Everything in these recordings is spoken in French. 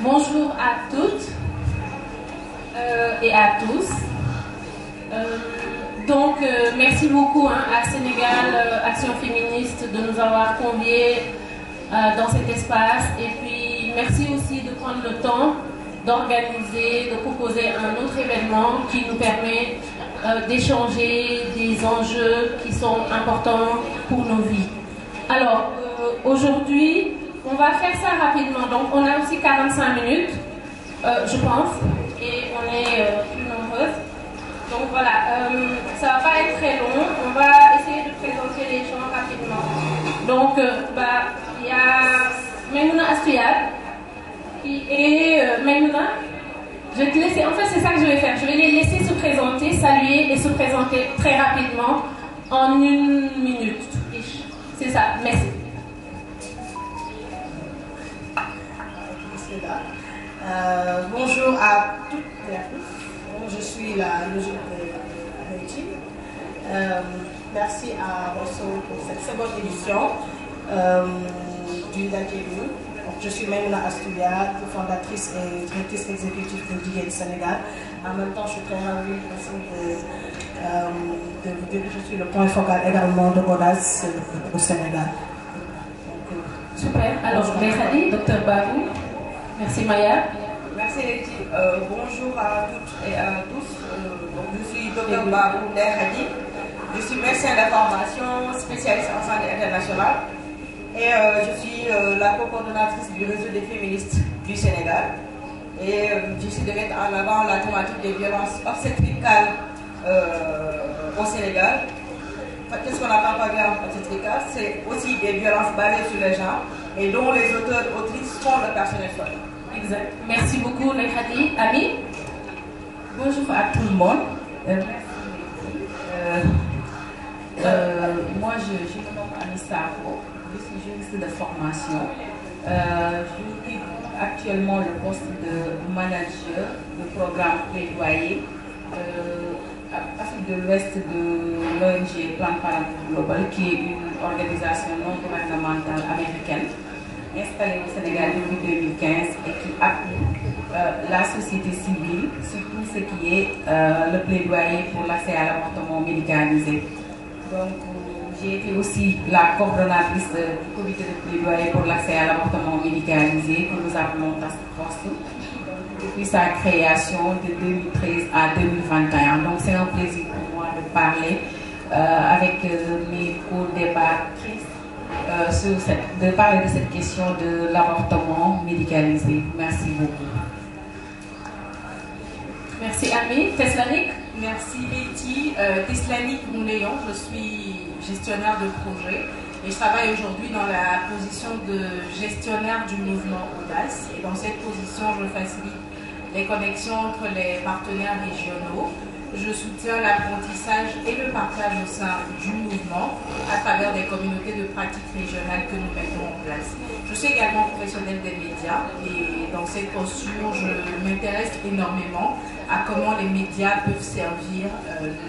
Bonjour à toutes et à tous. Merci beaucoup à Sénégal Action Féministe de nous avoir conviés dans cet espace. Et puis, merci aussi de prendre le temps d'organiser, de proposer un autre événement qui nous permet d'échanger des enjeux qui sont importants pour nos vies. Alors, aujourd'hui, on va faire ça rapidement. Donc, on a aussi 45 minutes, je pense, et on est plus nombreuses. Donc voilà, ça va pas être très long. On va essayer de présenter les gens rapidement. Donc, il y a Maïmouna Astouyad qui est Maïmouna. Je vais te laisser. En fait, c'est ça que je vais faire. Je vais les laisser se présenter, saluer et se présenter très rapidement en 1 minute. C'est ça. Merci. Bonjour à toutes et à tous. Je suis la logique de Haïti. Merci à Rosso pour cette seconde édition du Dakelu. Je suis Maïmouna Astouyad, fondatrice et directrice exécutive de Digate Sénégal. En même temps, je suis très ravie de vous dire que je suis le point focal également de Godas au Sénégal. Super. Alors, Khadi, Dr Babou. Merci Maya. Merci Letty. Bonjour à toutes et à tous. Je suis Dr Babou Khadi. Je suis médecin d'information spécialiste en santé internationale. Et je suis la co-coordonnatrice du réseau des féministes du Sénégal. Et j'essaie de mettre en avant la thématique des violences obstétricales au Sénégal. Qu'est-ce qu'on appelle par violence obstétricale? C'est aussi des violences basées sur les genres et dont les auteurs et autrices sont le personnel soignant. Exact. Merci beaucoup, Khadi. Ami? Bonjour à tout le monde. Moi, je me nomme Anissa Ho. Je suis juriste de formation. J'occupe actuellement le poste de manager de programme plaidoyer Afrique de l'Ouest de l'ONG Plan Parenthood Global, qui est une organisation non gouvernementale américaine installée au Sénégal depuis 2015 et qui appuie la société civile sur tout ce qui est le plaidoyer pour l'accès à l'avortement médicalisé. Donc, j'ai été aussi la coordonnatrice du comité de plaidoyer pour l'accès à l'avortement médicalisé que nous appelons Task Force depuis sa création de 2013 à 2021. Donc, c'est un plaisir pour moi de parler avec mes co-débattrices de parler de cette question de l'avortement médicalisé. Merci beaucoup. Merci Ami. Teslanik? Merci Letty. Teslanik Mouléon, je suis gestionnaire de projet et je travaille aujourd'hui dans la position de gestionnaire du mouvement Audace. Et dans cette position, je facilite les connexions entre les partenaires régionaux. Je soutiens l'apprentissage et le partage au sein du mouvement à travers des communautés de pratiques régionales que nous mettons en place. Je suis également professionnelle des médias et dans cette posture, je m'intéresse énormément à comment les médias peuvent servir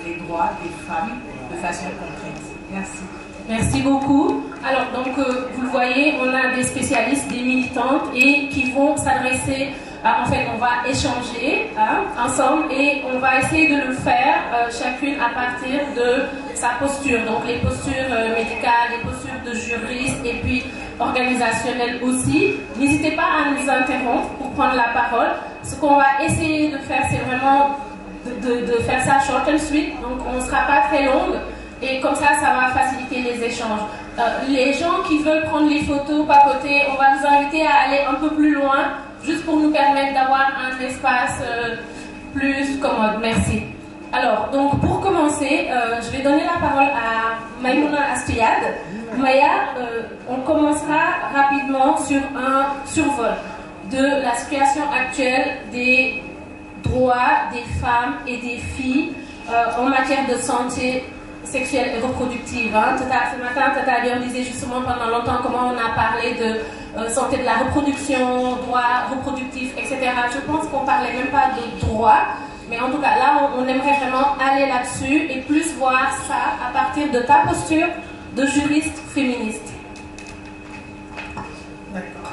les droits des femmes de façon concrète. Merci. Merci beaucoup. Alors, donc, vous le voyez, on a des spécialistes, des militantes et qui vont s'adresser. En fait, on va échanger ensemble et on va essayer de le faire chacune à partir de sa posture. Donc, les postures médicales, les postures de juriste et puis organisationnelles aussi. N'hésitez pas à nous interrompre pour prendre la parole. Ce qu'on va essayer de faire, c'est vraiment de faire ça short and sweet. Donc, on ne sera pas très longue et comme ça, ça va faciliter les échanges. Les gens qui veulent prendre les photos, papoter, on va vous inviter à aller un peu plus loin, juste pour nous permettre d'avoir un espace plus commode. Merci. Alors, donc pour commencer, je vais donner la parole à Maïmouna Astouyad. Maya, on commencera rapidement sur un survol de la situation actuelle des droits des femmes et des filles en matière de santé sexuelle et reproductive. Ce matin, Tata Bion disait justement pendant longtemps comment on a parlé de santé de la reproduction, droits reproductifs, etc. Je pense qu'on ne parlait même pas de droits, mais en tout cas là, on aimerait vraiment aller là-dessus et plus voir ça à partir de ta posture de juriste féministe. D'accord.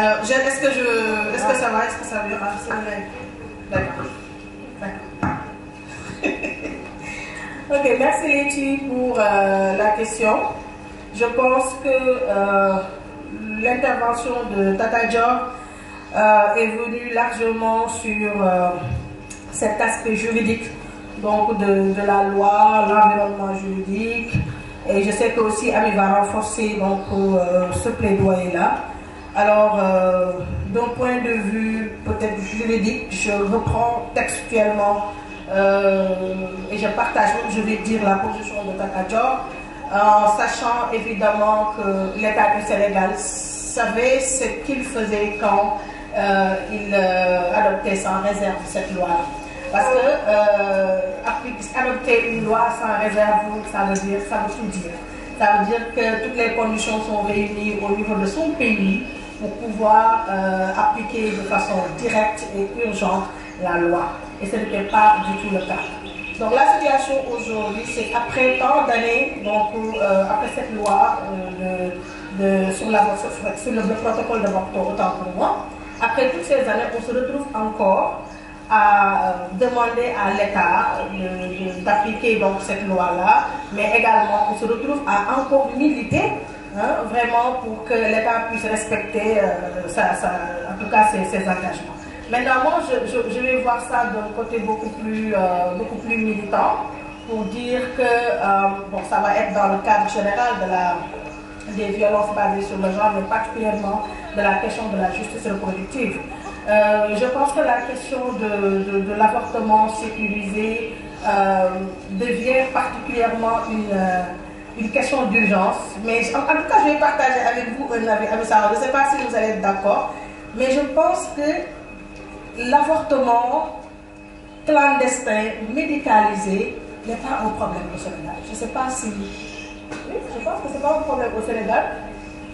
Alors, est-ce que ça va? Est-ce que ça va? D'accord. Ok, merci Letty pour la question. Je pense que l'intervention de Tata Dior est venue largement sur cet aspect juridique, donc de la loi, l'environnement juridique. Et je sais que aussi Ami va renforcer donc, ce plaidoyer-là. Alors, d'un point de vue peut-être juridique, je reprends textuellement et je partage, je vais dire, la position de Tata Dior, en sachant évidemment que l'État du Sénégal savait ce qu'il faisait quand il adoptait sans réserve cette loi. Parce que adopter une loi sans réserve, ça veut tout dire. Ça veut dire que toutes les conditions sont réunies au niveau de son pays pour pouvoir appliquer de façon directe et urgente la loi. Et ce n'était pas du tout le cas. Donc la situation aujourd'hui, c'est après tant d'années, donc après cette loi sur le protocole de Bordeaux, autant pour moi, après toutes ces années, on se retrouve encore à demander à l'État d'appliquer donc cette loi-là, mais également on se retrouve à encore militer vraiment pour que l'État puisse respecter en tout cas ses engagements. Maintenant, moi, je vais voir ça d'un côté beaucoup plus militant pour dire que bon, ça va être dans le cadre général des violences basées sur le genre, mais particulièrement de la question de la justice reproductive. Je pense que la question de l'avortement sécurisé devient particulièrement une question d'urgence. Mais en tout cas, je vais partager avec vous un avis. Je ne sais pas si vous allez être d'accord, mais je pense que l'avortement clandestin, médicalisé, n'est pas un problème au Sénégal. Je ne sais pas si... Oui, je pense que ce n'est pas un problème au Sénégal.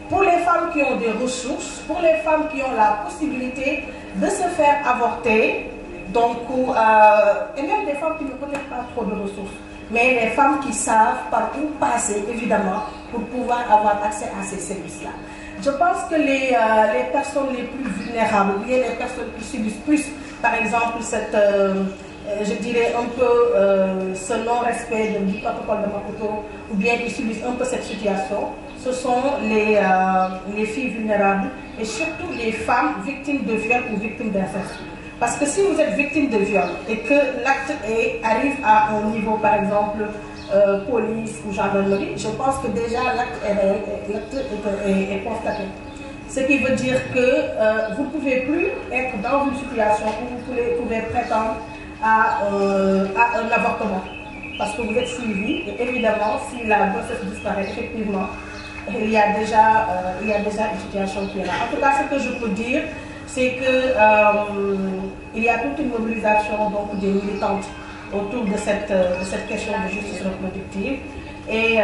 Pour les femmes qui ont des ressources, pour les femmes qui ont la possibilité de se faire avorter, donc, et même des femmes qui n'ont peut-être pas trop de ressources, mais les femmes qui savent par où passer, évidemment, pour pouvoir avoir accès à ces services-là. Je pense que les personnes les plus vulnérables, ou bien les personnes qui subissent plus, par exemple, je dirais un peu ce non-respect du protocole de Maputo, ou bien qui subissent un peu cette situation, ce sont les filles vulnérables et surtout les femmes victimes de viol ou victimes d'inceste. Parce que si vous êtes victime de viol et que l'acte arrive à un niveau, par exemple, police ou gendarmerie, je pense que déjà l'acte est constaté. Ce qui veut dire que vous ne pouvez plus être dans une situation où vous pouvez prétendre à un avortement. Parce que vous êtes suivi et évidemment, si la grossesse disparaît, effectivement, il y a déjà une situation qui est là. En tout cas, ce que je peux dire, c'est que il y a toute une mobilisation donc, des militantes autour de cette question de justice reproductive. Et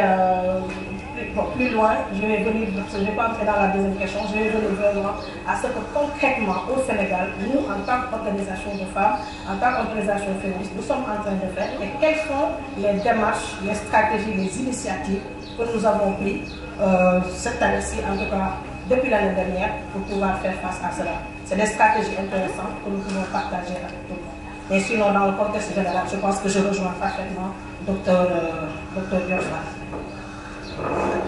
plus loin, je vais venir, je ne vais pas entrer dans la deuxième question, je vais venir vraiment à ce que concrètement au Sénégal, nous, en tant qu'organisation de femmes, en tant qu'organisation féministe, nous sommes en train de faire et quelles sont les démarches, les stratégies, les initiatives que nous avons prises cette année-ci, en tout cas depuis l'année dernière, pour pouvoir faire face à cela. C'est des stratégies intéressantes que nous pouvons partager avec tout le monde. Mais sinon, dans le contexte général, je pense que je rejoins parfaitement Dr. Dior.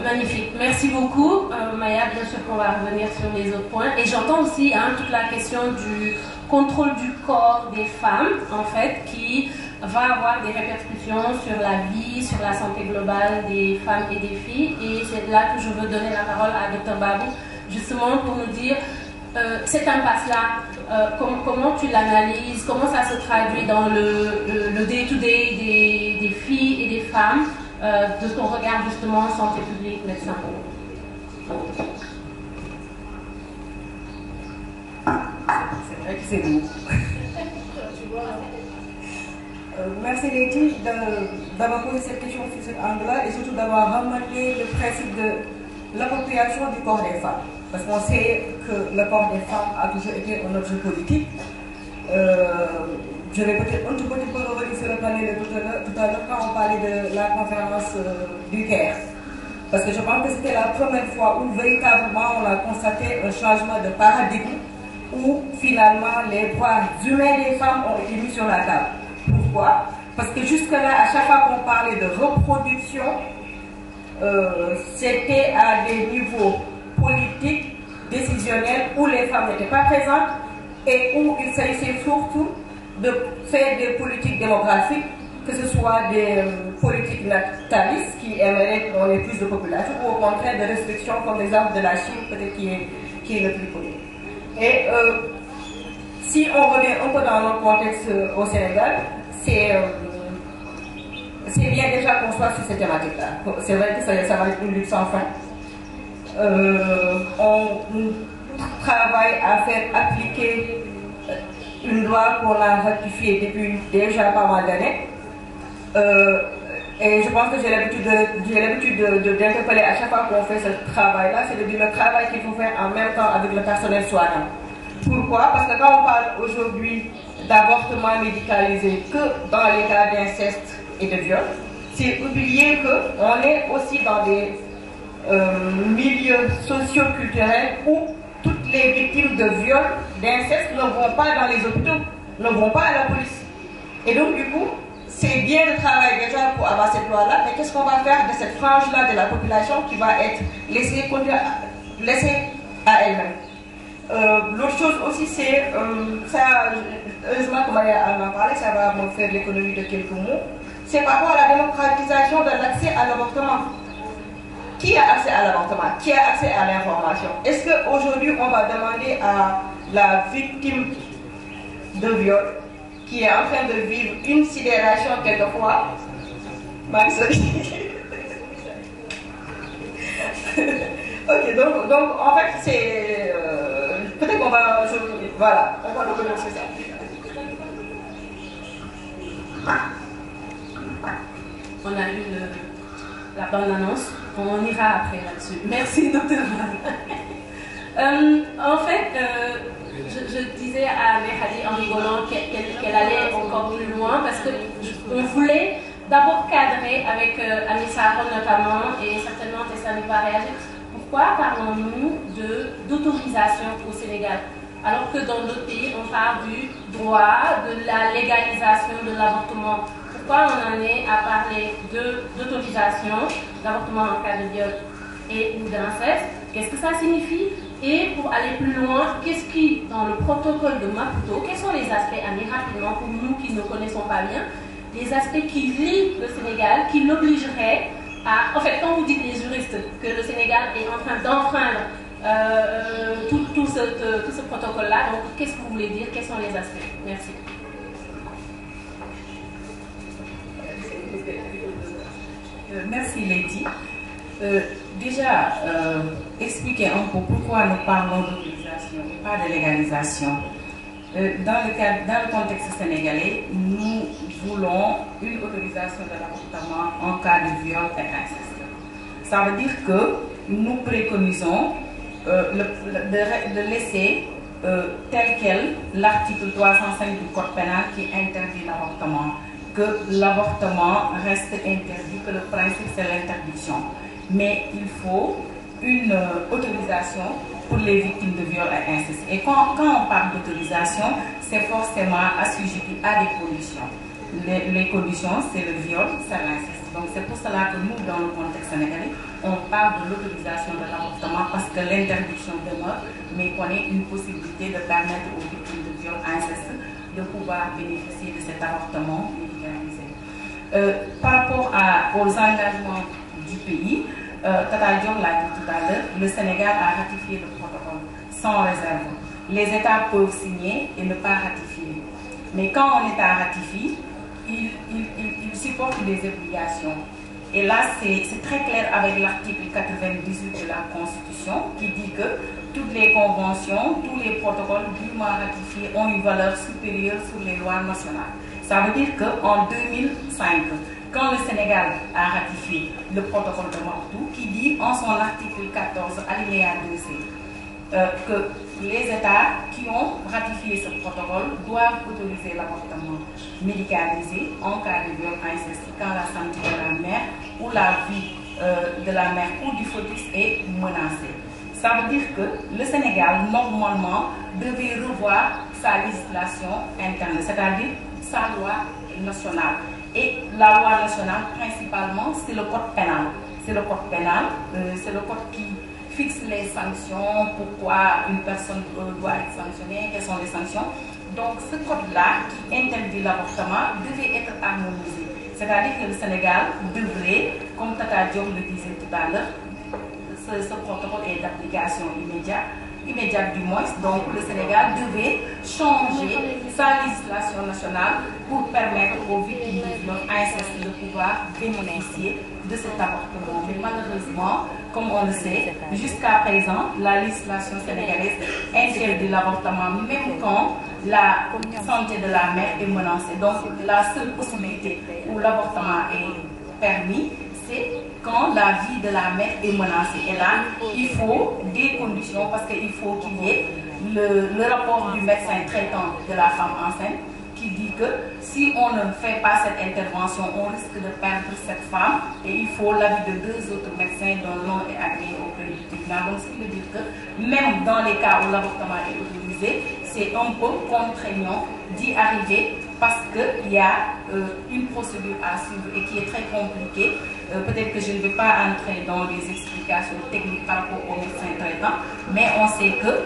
Magnifique, merci beaucoup Maya. Bien sûr qu'on va revenir sur les autres points. Et j'entends aussi toute la question du contrôle du corps des femmes, en fait, qui va avoir des répercussions sur la vie, sur la santé globale des femmes et des filles. Et c'est là que je veux donner la parole à Dr Babou, justement pour nous dire cette impasse-là, comment tu l'analyses, comment ça se traduit dans le day-to-day des filles et des femmes, de ton regard justement santé publique, médecin. C'est vrai que c'est beau. Merci Letty d'avoir posé cette question sur cet angle-là et surtout d'avoir ramené le principe de l'appropriation du corps des femmes. Parce qu'on sait que le corps des femmes a toujours été un objet politique. Je vais peut-être un tout petit peu revenir sur le panel de tout à l'heure quand on parlait de la conférence du Caire. Parce que je pense que c'était la première fois où véritablement on a constaté un changement de paradigme, où finalement les droits humains des femmes ont été mis sur la table. Pourquoi? Parce que jusque-là, à chaque fois qu'on parlait de reproduction, c'était à des niveaux politiques, décisionnels, où les femmes n'étaient pas présentes et où il s'agissait surtout de faire des politiques démographiques, que ce soit des politiques natalistes qui aimeraient qu'on ait plus de population, ou au contraire de restrictions comme l'exemple de la Chine, peut-être qui est le plus connu. Et si on revient un peu dans notre contexte au Sénégal, c'est bien déjà qu'on soit sur cette thématique-là. C'est vrai que ça va être une lutte sans fin. On travaille à faire appliquer une loi qu'on a ratifiée depuis déjà pas mal d'années. Et je pense que j'ai l'habitude d'interpeller à chaque fois qu'on fait ce travail-là, c'est de dire le travail qu'il faut faire en même temps avec le personnel soignant. Pourquoi? Parce que quand on parle aujourd'hui d'avortement médicalisé que dans les cas d'inceste et de viol, c'est oublier qu'on est aussi dans des milieux socio-culturels où toutes les victimes de viol, d'inceste ne vont pas dans les hôpitaux, ne vont pas à la police. Et donc du coup, c'est bien de travailler déjà pour avoir cette loi-là, mais qu'est-ce qu'on va faire de cette frange-là de la population qui va être laissée à elle-même? L'autre chose aussi, c'est, ça, heureusement que Maria en a parlé, ça va me faire l'économie de quelques mots, c'est par rapport à la démocratisation de l'accès à l'avortement. Qui a accès à l'avortement? Qui a accès à l'information? Est-ce qu'aujourd'hui, on va demander à la victime de viol qui est en train de vivre une sidération quelquefois, ok, donc en fait, c'est... peut-être qu'on va... voilà, on va revenir sur ça. On a eu la bonne annonce. On ira après là-dessus. Merci, docteur. En fait, je disais à Mehadi en rigolant qu'elle allait encore plus loin parce qu'on voulait d'abord cadrer avec Amissa Aron notamment et certainement Tessani va réagir. Pourquoi parlons-nous d'autorisation au Sénégal alors que dans d'autres pays on parle du droit, de la légalisation de l'avortement? Pourquoi on en est à parler d'autorisation d'avortement en cas de viol et ou d'inceste? Qu'est-ce que ça signifie? Et pour aller plus loin, qu'est-ce qui, dans le protocole de Maputo, quels sont les aspects, Annie, rapidement, pour nous qui ne connaissons pas bien, les aspects qui lient le Sénégal, qui l'obligeraient à... En fait, quand vous dites les juristes que le Sénégal est en train d'enfreindre tout ce protocole-là, donc qu'est-ce que vous voulez dire? Quels sont les aspects? Merci. Merci Lady. Déjà, expliquer un peu pourquoi nous parlons d'autorisation et pas de légalisation. Dans le contexte sénégalais, nous voulons une autorisation de l'avortement en cas de viol et inceste. Ça veut dire que nous préconisons de laisser tel quel l'article 305 du Code pénal qui interdit l'avortement. Que l'avortement reste interdit, que le principe c'est l'interdiction. Mais il faut une autorisation pour les victimes de viol et inceste. Et quand on parle d'autorisation, c'est forcément assujetti à des conditions. Les conditions, c'est le viol, c'est l'inceste. Donc c'est pour cela que nous, dans le contexte sénégalais, on parle de l'autorisation de l'avortement parce que l'interdiction demeure, mais qu'on ait une possibilité de permettre aux victimes de viol et inceste de pouvoir bénéficier de cet avortement médicalisé. Par rapport aux engagements du pays, Tata Diom l'a dit tout à l'heure, le Sénégal a ratifié le protocole sans réserve. Les États peuvent signer et ne pas ratifier. Mais quand un État ratifie, il supporte des obligations. Et là, c'est très clair avec l'article 98 de la Constitution qui dit que toutes les conventions, tous les protocoles dûment ratifiés ont une valeur supérieure sur les lois nationales. Ça veut dire qu'en 2005, quand le Sénégal a ratifié le protocole de Maputo, qui dit en son article 14, alinéa 2C, que les États qui ont ratifié ce protocole doivent autoriser l'avortement médicalisé en cas de viol inceste quand la santé de la mère ou la vie de la mère ou du fœtus est menacé. Ça veut dire que le Sénégal, normalement, devait revoir sa législation interne, c'est-à-dire sa loi nationale. Et la loi nationale, principalement, c'est le code pénal. C'est le code pénal, c'est le code qui fixe les sanctions, pourquoi une personne doit être sanctionnée, quelles sont les sanctions. Donc ce code-là qui interdit l'avortement devait être harmonisé. C'est-à-dire que le Sénégal devrait, comme Tata Diop le disait tout à l'heure, ce protocole est d'application immédiate du moins. Donc le Sénégal devait changer sa législation nationale pour permettre aux victimes de viol inceste de pouvoir bénéficier de cet avortement. Mais malheureusement, comme on le sait, jusqu'à présent, la législation sénégalaise interdit l'avortement même quand la santé de la mère est menacée. Donc la seule possibilité où l'avortement est permis, c'est quand la vie de la mère est menacée. Et là, il faut des conditions parce qu'il faut qu'il y ait le rapport du médecin traitant de la femme enceinte qui dit que si on ne fait pas cette intervention, on risque de perdre cette femme et il faut l'avis de 2 autres médecins dont l'un est agréé auprès du tribunal. Donc, ce qui veut dire que même dans les cas où l'avortement est autorisé, c'est un peu contraignant d'y arriver parce qu'il y a une procédure à suivre et qui est très compliquée. Peut-être que je ne vais pas entrer dans les explications techniques par rapport au médecin traitant, mais on sait que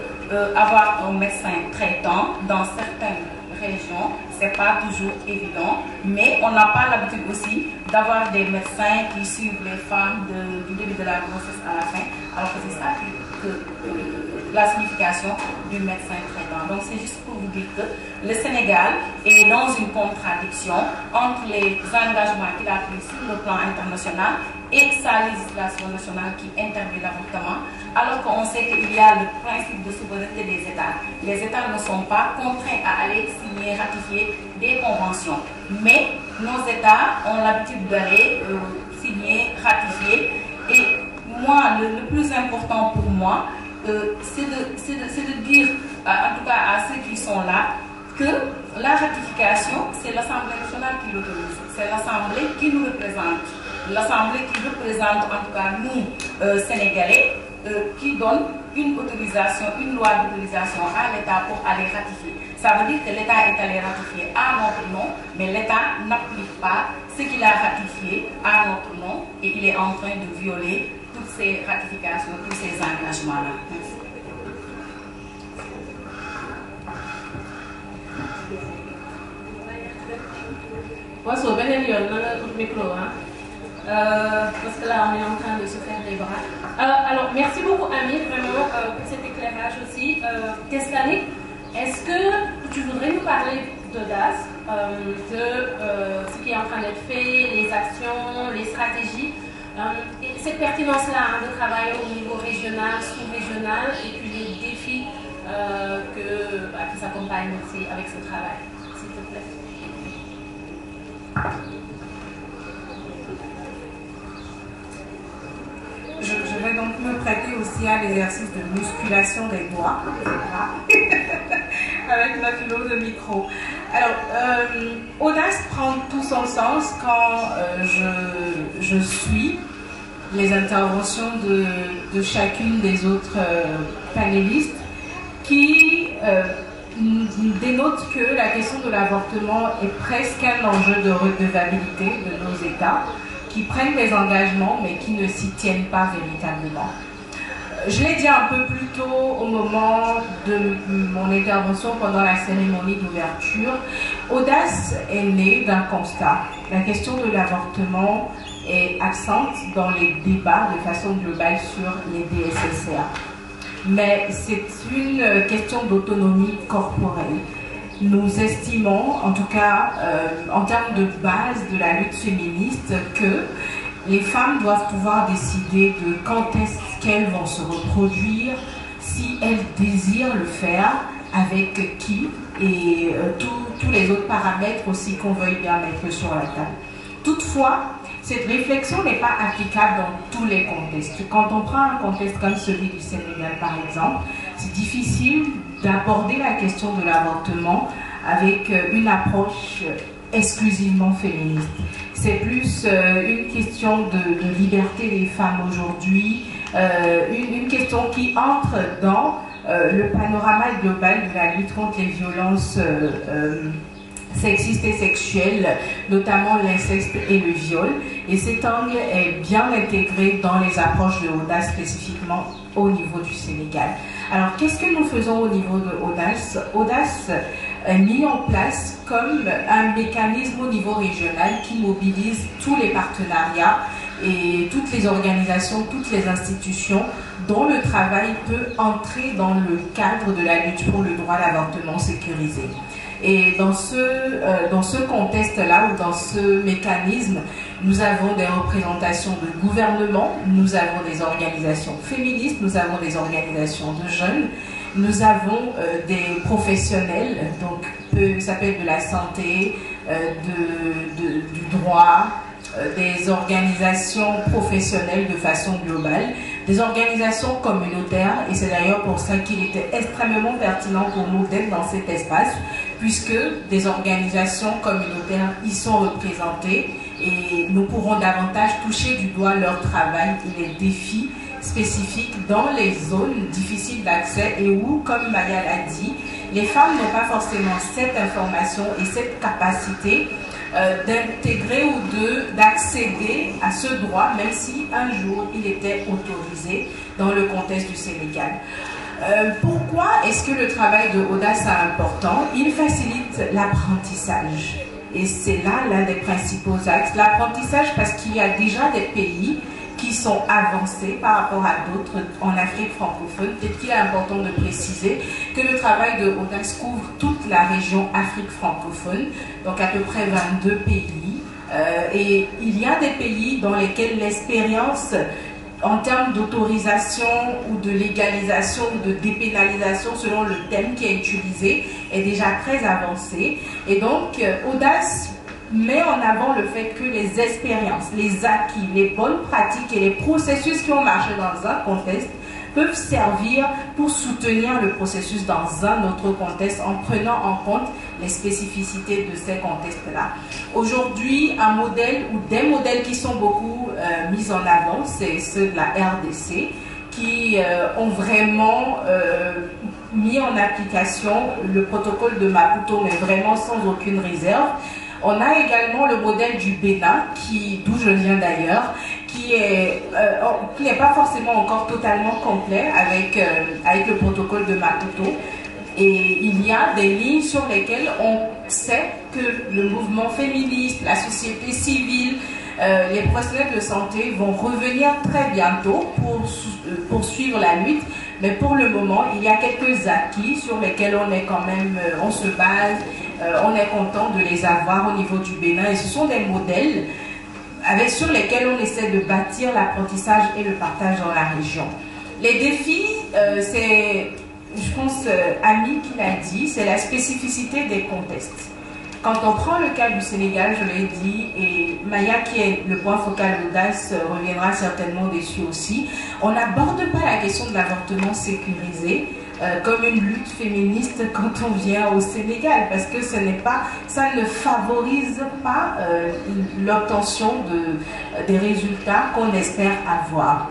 avoir un médecin traitant dans certaines régions, c'est pas toujours évident, mais on n'a pas l'habitude aussi d'avoir des médecins qui suivent les femmes du début de la grossesse à la fin, alors que c'est ça la signification du médecin traitant. Donc c'est juste pour vous dire que le Sénégal est dans une contradiction entre les engagements qu'il a pris sur le plan international et sa législation nationale qui interdit l'avortement, alors qu'on sait qu'il y a le principe de souveraineté des États. Les États ne sont pas contraints à aller signer, ratifier des conventions, mais nos États ont l'habitude d'aller signer, ratifier. Et moi, le plus important pour moi, c'est de dire, en tout cas à ceux qui sont là, que la ratification, c'est l'Assemblée nationale qui l'autorise. C'est l'Assemblée qui nous représente. L'Assemblée qui représente, en tout cas nous, Sénégalais, qui donne une autorisation, une loi d'autorisation à l'État pour aller ratifier. Ça veut dire que l'État est allé ratifier à notre nom, mais l'État n'applique pas ce qu'il a ratifié à notre nom et il est en train de violer toutes ces ratifications, tous ces engagements-là. Merci. Parce que là, on est en train de se faire des bras. Alors, merci beaucoup, Amir, vraiment, pour cet éclairage aussi. Teslanik, est-ce que tu voudrais nous parler d'Audace, de ce qui est en train d'être fait, les actions, les stratégies, et cette pertinence-là de travailler au niveau régional, sous-régional, et puis les défis qui s'accompagnent aussi avec ce travail, s'il te plaît. Je vais donc me prêter aussi à l'exercice de musculation des doigts, avec notre lot de micro. Alors, Audace prend tout son sens quand je suis les interventions de chacune des autres panélistes qui dénotent que la question de l'avortement est presque un enjeu de redevabilité de nos États, qui prennent des engagements mais qui ne s'y tiennent pas véritablement. Je l'ai dit un peu plus tôt au moment de mon intervention pendant la cérémonie d'ouverture. Audace est née d'un constat. La question de l'avortement est absente dans les débats de façon globale sur les DSSA. Mais c'est une question d'autonomie corporelle. Nous estimons, en tout cas en termes de base de la lutte féministe, que les femmes doivent pouvoir décider de quand est-ce qu'elles vont se reproduire, si elles désirent le faire, avec qui, et tous les autres paramètres aussi qu'on veuille bien mettre sur la table. Toutefois, cette réflexion n'est pas applicable dans tous les contextes. Quand on prend un contexte comme celui du Sénégal, par exemple, c'est difficile d'aborder la question de l'avortement avec une approche exclusivement féministe. c'est plus une question de liberté des femmes aujourd'hui, une question qui entre dans le panorama global de la lutte contre les violences sexistes et sexuelles, notamment l'inceste et le viol. Et cet angle est bien intégré dans les approches de Audace, spécifiquement au niveau du Sénégal. Alors, qu'est-ce que nous faisons au niveau de Audace? Audace est mis en place comme un mécanisme au niveau régional qui mobilise tous les partenariats et toutes les organisations, toutes les institutions dont le travail peut entrer dans le cadre de la lutte pour le droit d'avortement sécurisé. Et dans ce contexte-là, ou dans ce mécanisme, nous avons des représentations de gouvernement, nous avons des organisations féministes, nous avons des organisations de jeunes, nous avons des professionnels, donc ça peut être de la santé, du droit, des organisations professionnelles de façon globale, des organisations communautaires, et c'est d'ailleurs pour ça qu'il était extrêmement pertinent pour nous d'être dans cet espace, puisque des organisations communautaires y sont représentées et nous pourrons davantage toucher du doigt leur travail et les défis spécifiques dans les zones difficiles d'accès et où, comme Maya l'a dit, les femmes n'ont pas forcément cette information et cette capacité d'intégrer ou d'accéder à ce droit, même si un jour il était autorisé dans le contexte du Sénégal. Pourquoi est-ce que le travail de Audace est important? Il facilite l'apprentissage. Et c'est là l'un des principaux axes. L'apprentissage parce qu'il y a déjà des pays qui sont avancés par rapport à d'autres en Afrique francophone. Peut-être qu'il est important de préciser que le travail de Audace couvre toute la région Afrique francophone, donc à peu près 22 pays. Et il y a des pays dans lesquels l'expérience en termes d'autorisation ou de légalisation ou de dépénalisation selon le thème qui est utilisé est déjà très avancée. Et donc, Audace met en avant le fait que les expériences, les acquis, les bonnes pratiques et les processus qui ont marché dans un contexte peuvent servir pour soutenir le processus dans un autre contexte en prenant en compte les spécificités de ces contextes-là. Aujourd'hui, un modèle ou des modèles qui sont beaucoup mis en avant, c'est ceux de la RDC, qui ont vraiment mis en application le protocole de Maputo, mais vraiment sans aucune réserve. On a également le modèle du Bénin, d'où je viens d'ailleurs, qui n'est pas forcément encore totalement complet avec le protocole de Maputo. Et il y a des lignes sur lesquelles on sait que le mouvement féministe, la société civile, les professionnels de santé vont revenir très bientôt pour poursuivre la lutte. Mais pour le moment, il y a quelques acquis sur lesquels on est quand même, on se base, on est content de les avoir au niveau du Bénin. Et ce sont des modèles sur lesquels on essaie de bâtir l'apprentissage et le partage dans la région. Les défis, c'est, je pense, Ami qui l'a dit, c'est la spécificité des contextes. Quand on prend le cas du Sénégal, je l'ai dit, et Maya, qui est le point focal d'Audace, reviendra certainement dessus aussi, on n'aborde pas la question de l'avortement sécurisé comme une lutte féministe quand on vient au Sénégal, parce que ça ne favorise pas l'obtention des résultats qu'on espère avoir.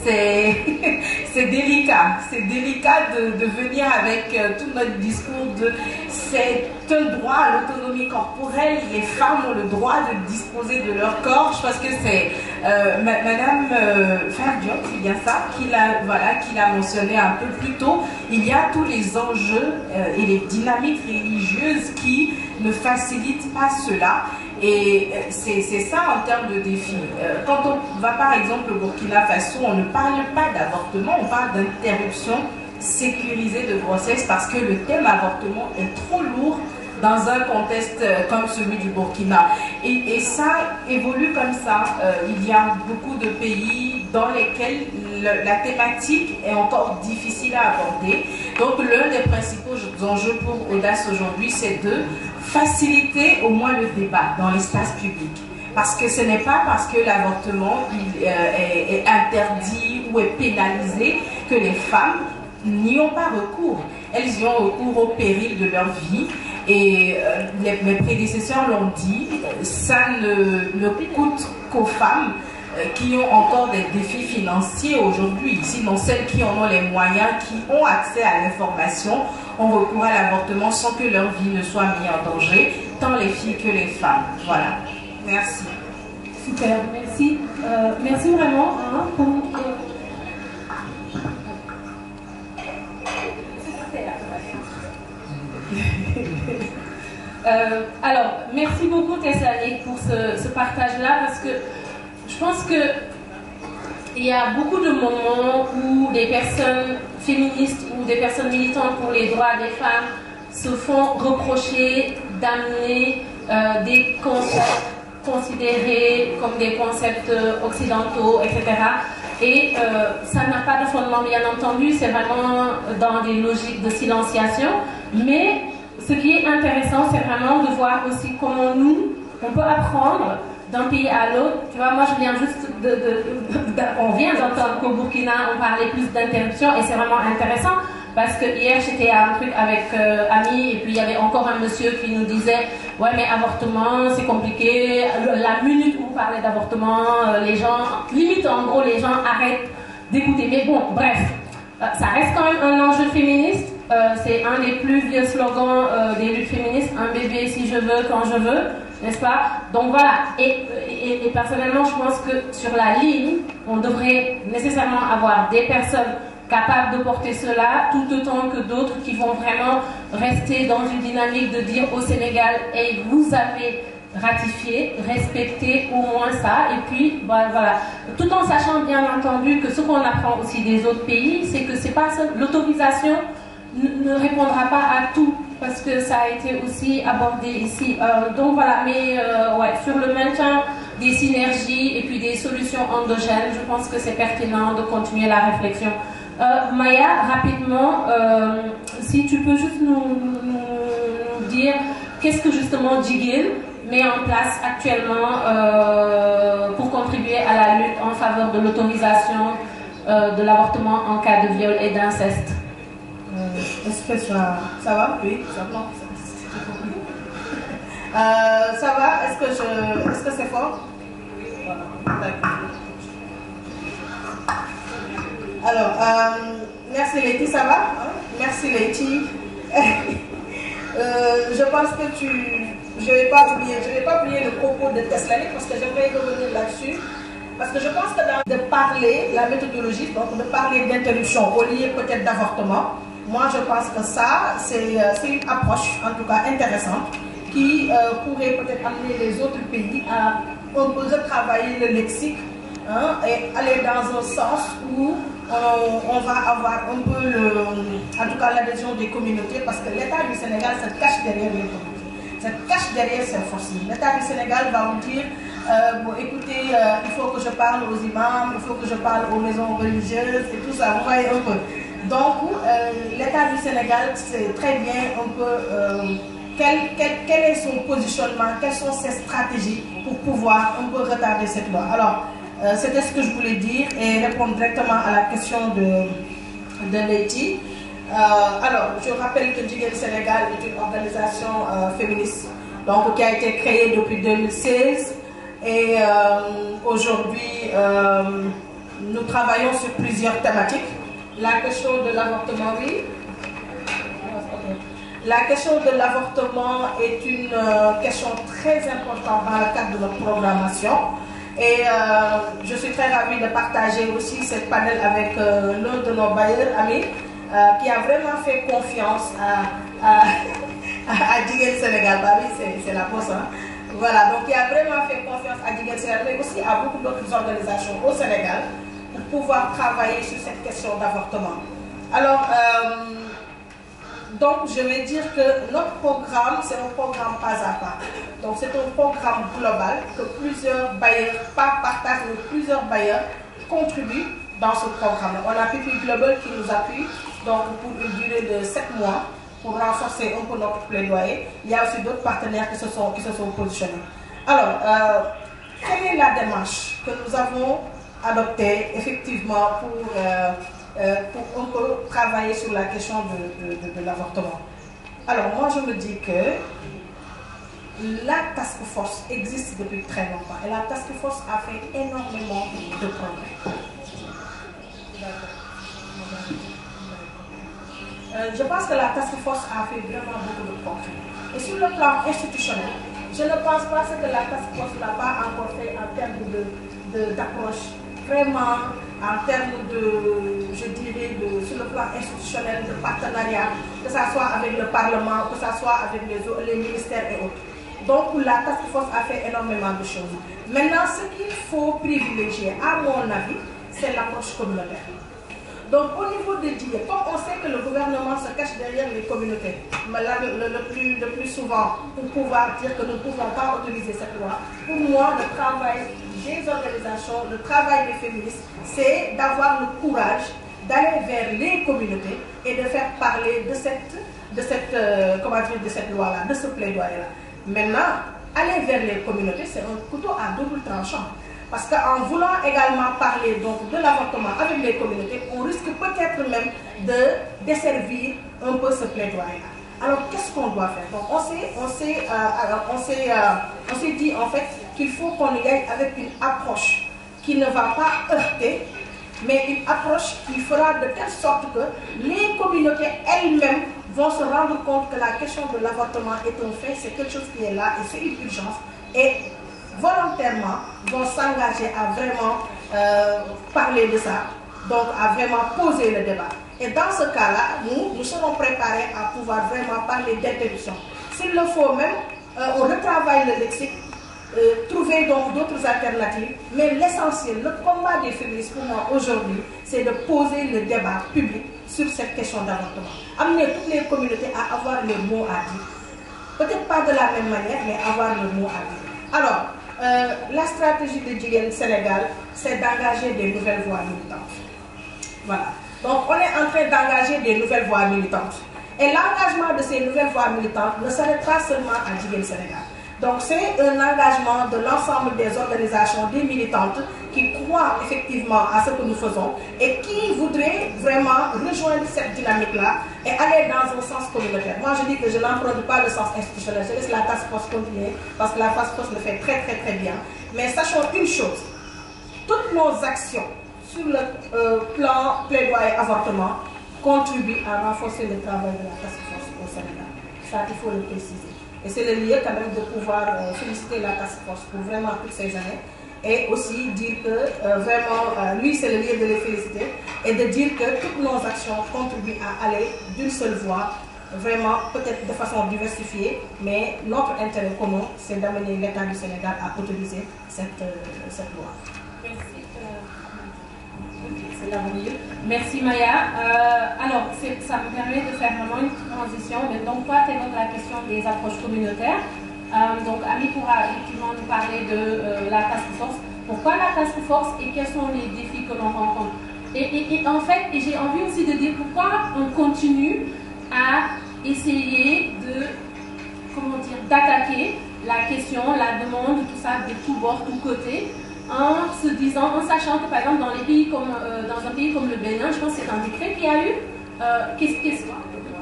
C'est délicat de venir avec tout notre discours de c'est un droit à l'autonomie corporelle, les femmes ont le droit de disposer de leur corps. Je pense que c'est Madame Ferdion, c'est bien ça, qui l'a mentionné un peu plus tôt. Il y a tous les enjeux et les dynamiques religieuses qui ne facilitent pas cela. Et c'est ça en termes de défis. Quand on va par exemple au Burkina Faso, on ne parle pas d'avortement, on parle d'interruption sécurisée de grossesse parce que le thème avortement est trop lourd dans un contexte comme celui du Burkina. Et ça évolue comme ça. Il y a beaucoup de pays dans lesquels la thématique est encore difficile à aborder. Donc l'un des principaux enjeux pour Audace aujourd'hui, c'est de faciliter au moins le débat dans l'espace public. Parce que ce n'est pas parce que l'avortement est interdit ou est pénalisé que les femmes n'y ont pas recours. Elles y ont recours au péril de leur vie. Et mes prédécesseurs l'ont dit, ça ne coûte qu'aux femmes qui ont encore des défis financiers aujourd'hui. Sinon, celles qui en ont les moyens, qui ont accès à l'information, ont recours à l'avortement sans que leur vie ne soit mise en danger, tant les filles que les femmes. Voilà. Merci. Super, merci. Merci vraiment pour... alors, merci beaucoup Tessalé pour ce partage-là, parce que je pense que il y a beaucoup de moments où des personnes féministes ou des personnes militantes pour les droits des femmes se font reprocher d'amener des concepts considérés comme des concepts occidentaux, etc. Et ça n'a pas de fondement, bien entendu, c'est vraiment dans des logiques de silenciation. Mais ce qui est intéressant, c'est vraiment de voir aussi comment nous, on peut apprendre d'un pays à l'autre. Tu vois, moi je viens juste on vient d'entendre qu'au Burkina, on parlait plus d'interruption, et c'est vraiment intéressant. Parce que hier, j'étais à un truc avec Ami, et puis il y avait encore un monsieur qui nous disait « Ouais, mais avortement, c'est compliqué. » La minute où vous parlez d'avortement, les gens, limite en gros, les gens arrêtent d'écouter. Mais bon, bref, ça reste quand même un enjeu féministe. C'est un des plus vieux slogans des luttes féministes. Un bébé si je veux, quand je veux, n'est-ce pas? Donc voilà. Et personnellement, je pense que sur la ligne, on devrait nécessairement avoir des personnes capables de porter cela, tout autant que d'autres qui vont vraiment rester dans une dynamique de dire au Sénégal, hey, vous avez ratifié, respecté au moins ça, et puis voilà. Tout en sachant bien entendu que ce qu'on apprend aussi des autres pays, c'est que c'est pas l'autorisation ne répondra pas à tout, parce que ça a été aussi abordé ici. Donc voilà, mais ouais, sur le maintien des synergies et puis des solutions endogènes, je pense que c'est pertinent de continuer la réflexion. Maya, rapidement, si tu peux juste nous dire qu'est-ce que justement Jigil met en place actuellement pour contribuer à la lutte en faveur de l'autorisation de l'avortement en cas de viol et d'inceste. Est-ce que ça va? Oui, ça va. Ça va? Est-ce que c'est fort? Voilà. D'accord. Alors, merci Letty, ça va? Merci Letty. Je pense que je ne vais pas oublier le propos de Tessalé, parce que j'aimerais revenir là-dessus. Parce que je pense que de parler, la méthodologie, donc de parler d'interruption au lieu peut-être d'avortement, moi je pense que ça, c'est une approche, en tout cas intéressante, qui pourrait peut-être amener les autres pays à un peu retravailler le lexique, hein, et aller dans un sens où on va avoir un peu en tout cas l'adhésion des communautés, parce que l'État du Sénégal se cache derrière les communautés, se cache derrière ses forces. L'État du Sénégal va vous dire bon, écoutez, il faut que je parle aux imams, il faut que je parle aux maisons religieuses et tout ça, vous voyez un peu. Donc l'État du Sénégal sait très bien un peu quel est son positionnement, quelles sont ses stratégies pour pouvoir un peu retarder cette loi. Alors, c'était ce que je voulais dire et répondre directement à la question de Letty. Alors, je rappelle que Jigil Sénégal est une organisation féministe, donc, qui a été créée depuis 2016. Et aujourd'hui, nous travaillons sur plusieurs thématiques. La question de l'avortement, oui. La question de l'avortement est une question très importante dans le cadre de notre programmation. Et je suis très ravie de partager aussi cette panel avec l'un de nos bailleurs amis qui a vraiment fait confiance à Jigil Sénégal. Bah oui, c'est la bosse, hein. Voilà, donc il a vraiment fait confiance à Jigil Sénégal, mais aussi à beaucoup d'autres organisations au Sénégal pour pouvoir travailler sur cette question d'avortement. Alors, donc je vais dire que notre programme, c'est un programme pas à pas. Donc c'est un programme global que plusieurs bailleurs, pas partagent, mais plusieurs bailleurs contribuent dans ce programme. On a Pipi Global qui nous appuie, donc pour une durée de 7 mois, pour renforcer un peu notre plaidoyer. Il y a aussi d'autres partenaires qui se sont positionnés. Alors, quelle est la démarche que nous avons adoptée effectivement pour un peu travailler sur la question de l'avortement? Alors moi je me dis que la task force existe depuis très longtemps et la task force a fait énormément de progrès. Je pense que la task force a fait vraiment beaucoup de progrès. Et sur le plan institutionnel, je ne pense pas que la task force n'a pas encore fait en termes d'approche, vraiment en termes je dirais, sur le plan institutionnel, de partenariat, que ce soit avec le Parlement, que ce soit avec les ministères et autres. Donc la task force a fait énormément de choses. Maintenant, ce qu'il faut privilégier, à mon avis, c'est l'approche communautaire. Donc au niveau de DIE, comme on sait que le gouvernement se cache derrière les communautés, le plus souvent pour pouvoir dire que nous ne pouvons pas autoriser cette loi, pour moi le travail des organisations, le travail des féministes, c'est d'avoir le courage d'aller vers les communautés et de faire parler de cette loi-là, de ce plaidoyer-là. Maintenant, aller vers les communautés, c'est un couteau à double tranchant. Parce qu'en voulant également parler donc, de l'avortement avec les communautés, on risque peut-être même de desservir un peu ce plaidoyer-là. Alors, qu'est-ce qu'on doit faire? Donc, on s'est dit en fait qu'il faut qu'on y aille avec une approche qui ne va pas heurter, mais une approche qui fera de telle sorte que les communautés elles-mêmes vont se rendre compte que la question de l'avortement est un fait, c'est quelque chose qui est là et c'est une urgence. Et volontairement vont s'engager à vraiment parler de ça, donc à vraiment poser le débat. Et dans ce cas-là, nous serons préparés à pouvoir vraiment parler d'interruption. S'il le faut même, on retravaille le lexique, trouver donc d'autres alternatives, mais l'essentiel, le combat des féministes pour moi aujourd'hui, c'est de poser le débat public sur cette question d'avortement. Amener toutes les communautés à avoir le mot à dire. Peut-être pas de la même manière, mais avoir le mot à dire. Alors, la stratégie de Jigéen Sénégal, c'est d'engager des nouvelles voix militantes. Voilà. Donc, on est en train d'engager des nouvelles voix militantes. Et l'engagement de ces nouvelles voix militantes ne s'arrête pas seulement à Jigéen Sénégal. Donc, c'est un engagement de l'ensemble des organisations, des militantes qui croient effectivement à ce que nous faisons et qui voudraient vraiment rejoindre cette dynamique-là et aller dans un sens communautaire. Moi, je dis que je n'emprunte pas le sens institutionnel, je laisse la task force continuer parce que la task force le fait très très très bien. Mais sachons une chose, toutes nos actions sur le plan plaidoyer avortement contribuent à renforcer le travail de la task force au Sénégal. Ça, il faut le préciser. Et c'est le lieu quand même de pouvoir féliciter la task force pour vraiment toutes ces années. Et aussi dire que vraiment, lui c'est le lieu de les féliciter. Et de dire que toutes nos actions contribuent à aller d'une seule voie, vraiment peut-être de façon diversifiée. Mais notre intérêt commun, c'est d'amener l'État du Sénégal à autoriser cette loi. Merci. C'est l'avenir. Merci Maya. Alors, ça me permet de faire vraiment une transition. Mais donc, toi, tu évoques la question des approches communautaires. Donc, Ami pourra effectivement nous parler de la task force. Pourquoi la task force et quels sont les défis que l'on rencontre? Et en fait, j'ai envie aussi de dire pourquoi on continue à essayer d'attaquer la question, la demande, tout ça, de tous bords, tous côtés. En sachant que par exemple dans un pays comme le Bénin, je pense que c'est un décret qu'il y a eu.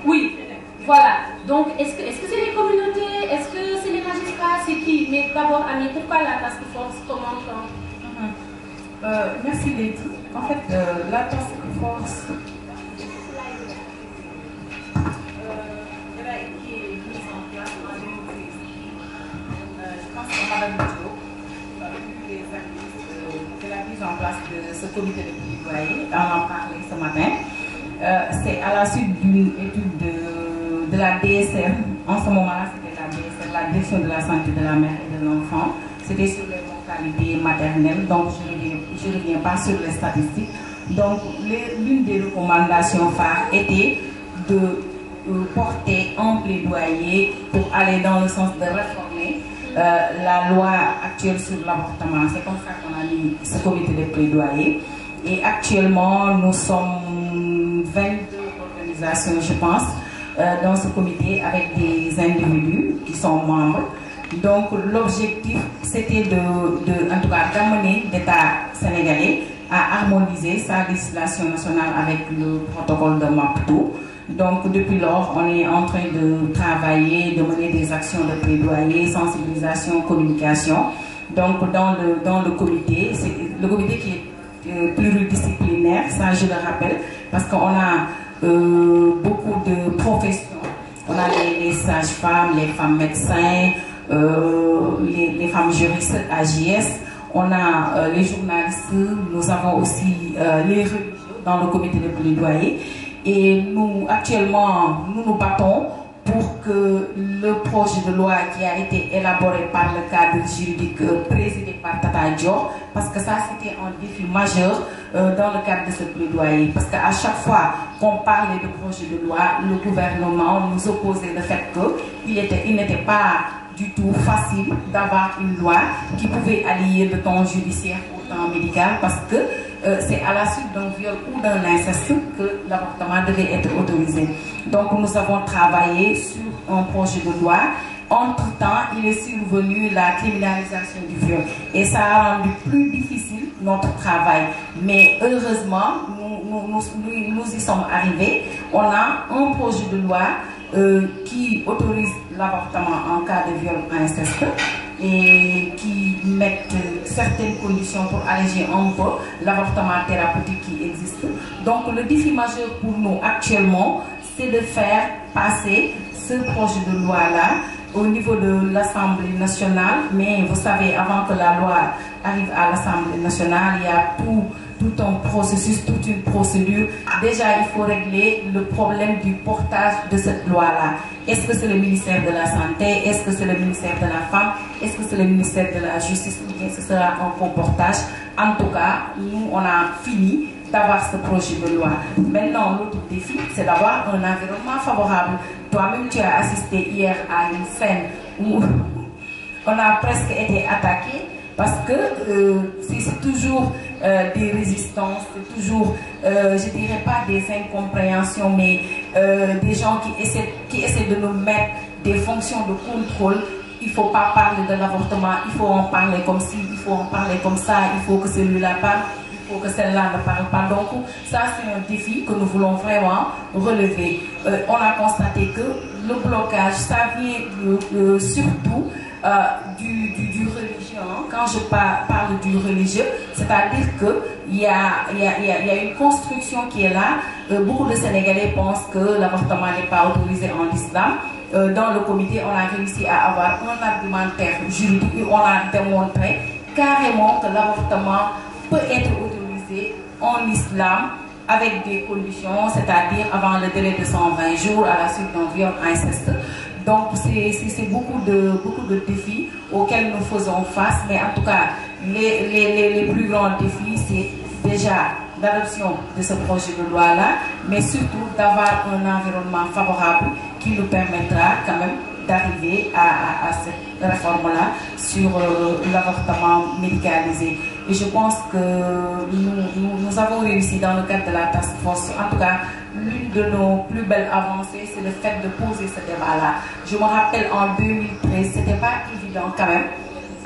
Oui, voilà. Donc est-ce que c'est les communautés, est-ce que c'est les magistrats, c'est qui? Mais d'abord, Ami, pourquoi la task force? Comment Merci Lady. En fait, la task force elle a été mise en place en 2013. Je pense que Madame Diop, c'est la mise en place de ce comité de plaidoyer, on en parlait ce matin. C'est à la suite d'une étude de la DSR. En ce moment-là, c'était la DSR, la direction de la santé de la mère et de l'enfant. C'était sur les mortalités maternelles, donc je ne reviens pas sur les statistiques. Donc, l'une des recommandations phares était de porter un plaidoyer pour aller dans le sens de réformer la loi actuelle sur l'avortement. C'est comme ça qu'on a mis ce comité de plaidoyer. Et actuellement, nous sommes 22 organisations, je pense, dans ce comité avec des individus qui sont membres. Donc, l'objectif, c'était en tout cas, d'amener l'État sénégalais à harmoniser sa législation nationale avec le protocole de Maputo Donc depuis lors, on est en train de travailler, de mener des actions de plaidoyer, sensibilisation, communication. Donc dans le comité, c'est le comité qui est pluridisciplinaire, ça je le rappelle, parce qu'on a beaucoup de professions. On a les sages-femmes, les femmes médecins, les femmes juristes AJS, on a les journalistes, nous avons aussi les religieux dans le comité de plaidoyer. Et nous, actuellement, nous battons pour que le projet de loi qui a été élaboré par le cadre juridique présidé par Tata Dior, parce que ça c'était un défi majeur dans le cadre de ce plaidoyer, parce qu'à chaque fois qu'on parlait de projet de loi, le gouvernement nous opposait le fait qu'il n'était pas du tout facile d'avoir une loi qui pouvait allier le temps judiciaire au temps médical, parce que c'est à la suite d'un viol ou d'un inceste que l'avortement devait être autorisé. Donc nous avons travaillé sur un projet de loi. Entre-temps, il est survenu la criminalisation du viol. Et ça a rendu plus difficile notre travail. Mais heureusement, nous y sommes arrivés. On a un projet de loi qui autorise l'avortement en cas de viol ou inceste et qui met certaines conditions pour alléger un peu l'avortement thérapeutique qui existe. Donc le défi majeur pour nous actuellement, c'est de faire passer ce projet de loi-là au niveau de l'Assemblée nationale. Mais vous savez, avant que la loi arrive à l'Assemblée nationale, il y a tout un processus, toute une procédure. Déjà, il faut régler le problème du portage de cette loi-là. Est-ce que c'est le ministère de la Santé? Est-ce que c'est le ministère de la Femme? Est-ce que c'est le ministère de la Justice? Ou bien ce sera un co-portage? En tout cas, nous, on a fini d'avoir ce projet de loi. Maintenant, l'autre défi, c'est d'avoir un environnement favorable. Toi-même, tu as assisté hier à une scène où on a presque été attaqué parce que c'est toujours des résistances, c'est toujours, je dirais pas des incompréhensions, mais des gens qui essaient de nous mettre des fonctions de contrôle. Il ne faut pas parler de l'avortement, il faut en parler comme ci, il faut en parler comme ça, il faut que celui-là parle, il faut que celle-là ne parle pas. Donc ça, c'est un défi que nous voulons vraiment relever. On a constaté que le blocage, ça vient surtout du religieux. Quand je parle du religieux, c'est-à-dire qu'il y a une construction qui est là. Beaucoup de Sénégalais pensent que l'avortement n'est pas autorisé en islam. Dans le comité, on a réussi à avoir un argumentaire juridique où on a démontré carrément que l'avortement peut être autorisé en islam avec des conditions, c'est-à-dire avant le délai de 120 jours à la suite d'un viol inceste. Donc c'est beaucoup de défis auxquels nous faisons face, mais en tout cas les plus grands défis, c'est déjà l'adoption de ce projet de loi-là, mais surtout d'avoir un environnement favorable qui nous permettra quand même d'arriver à cette réforme-là sur l'avortement médicalisé. Et je pense que nous avons réussi dans le cadre de la task force. En tout cas, l'une de nos plus belles avancées, c'est le fait de poser ce débat-là. Je me rappelle en 2013, c'était pas évident quand même.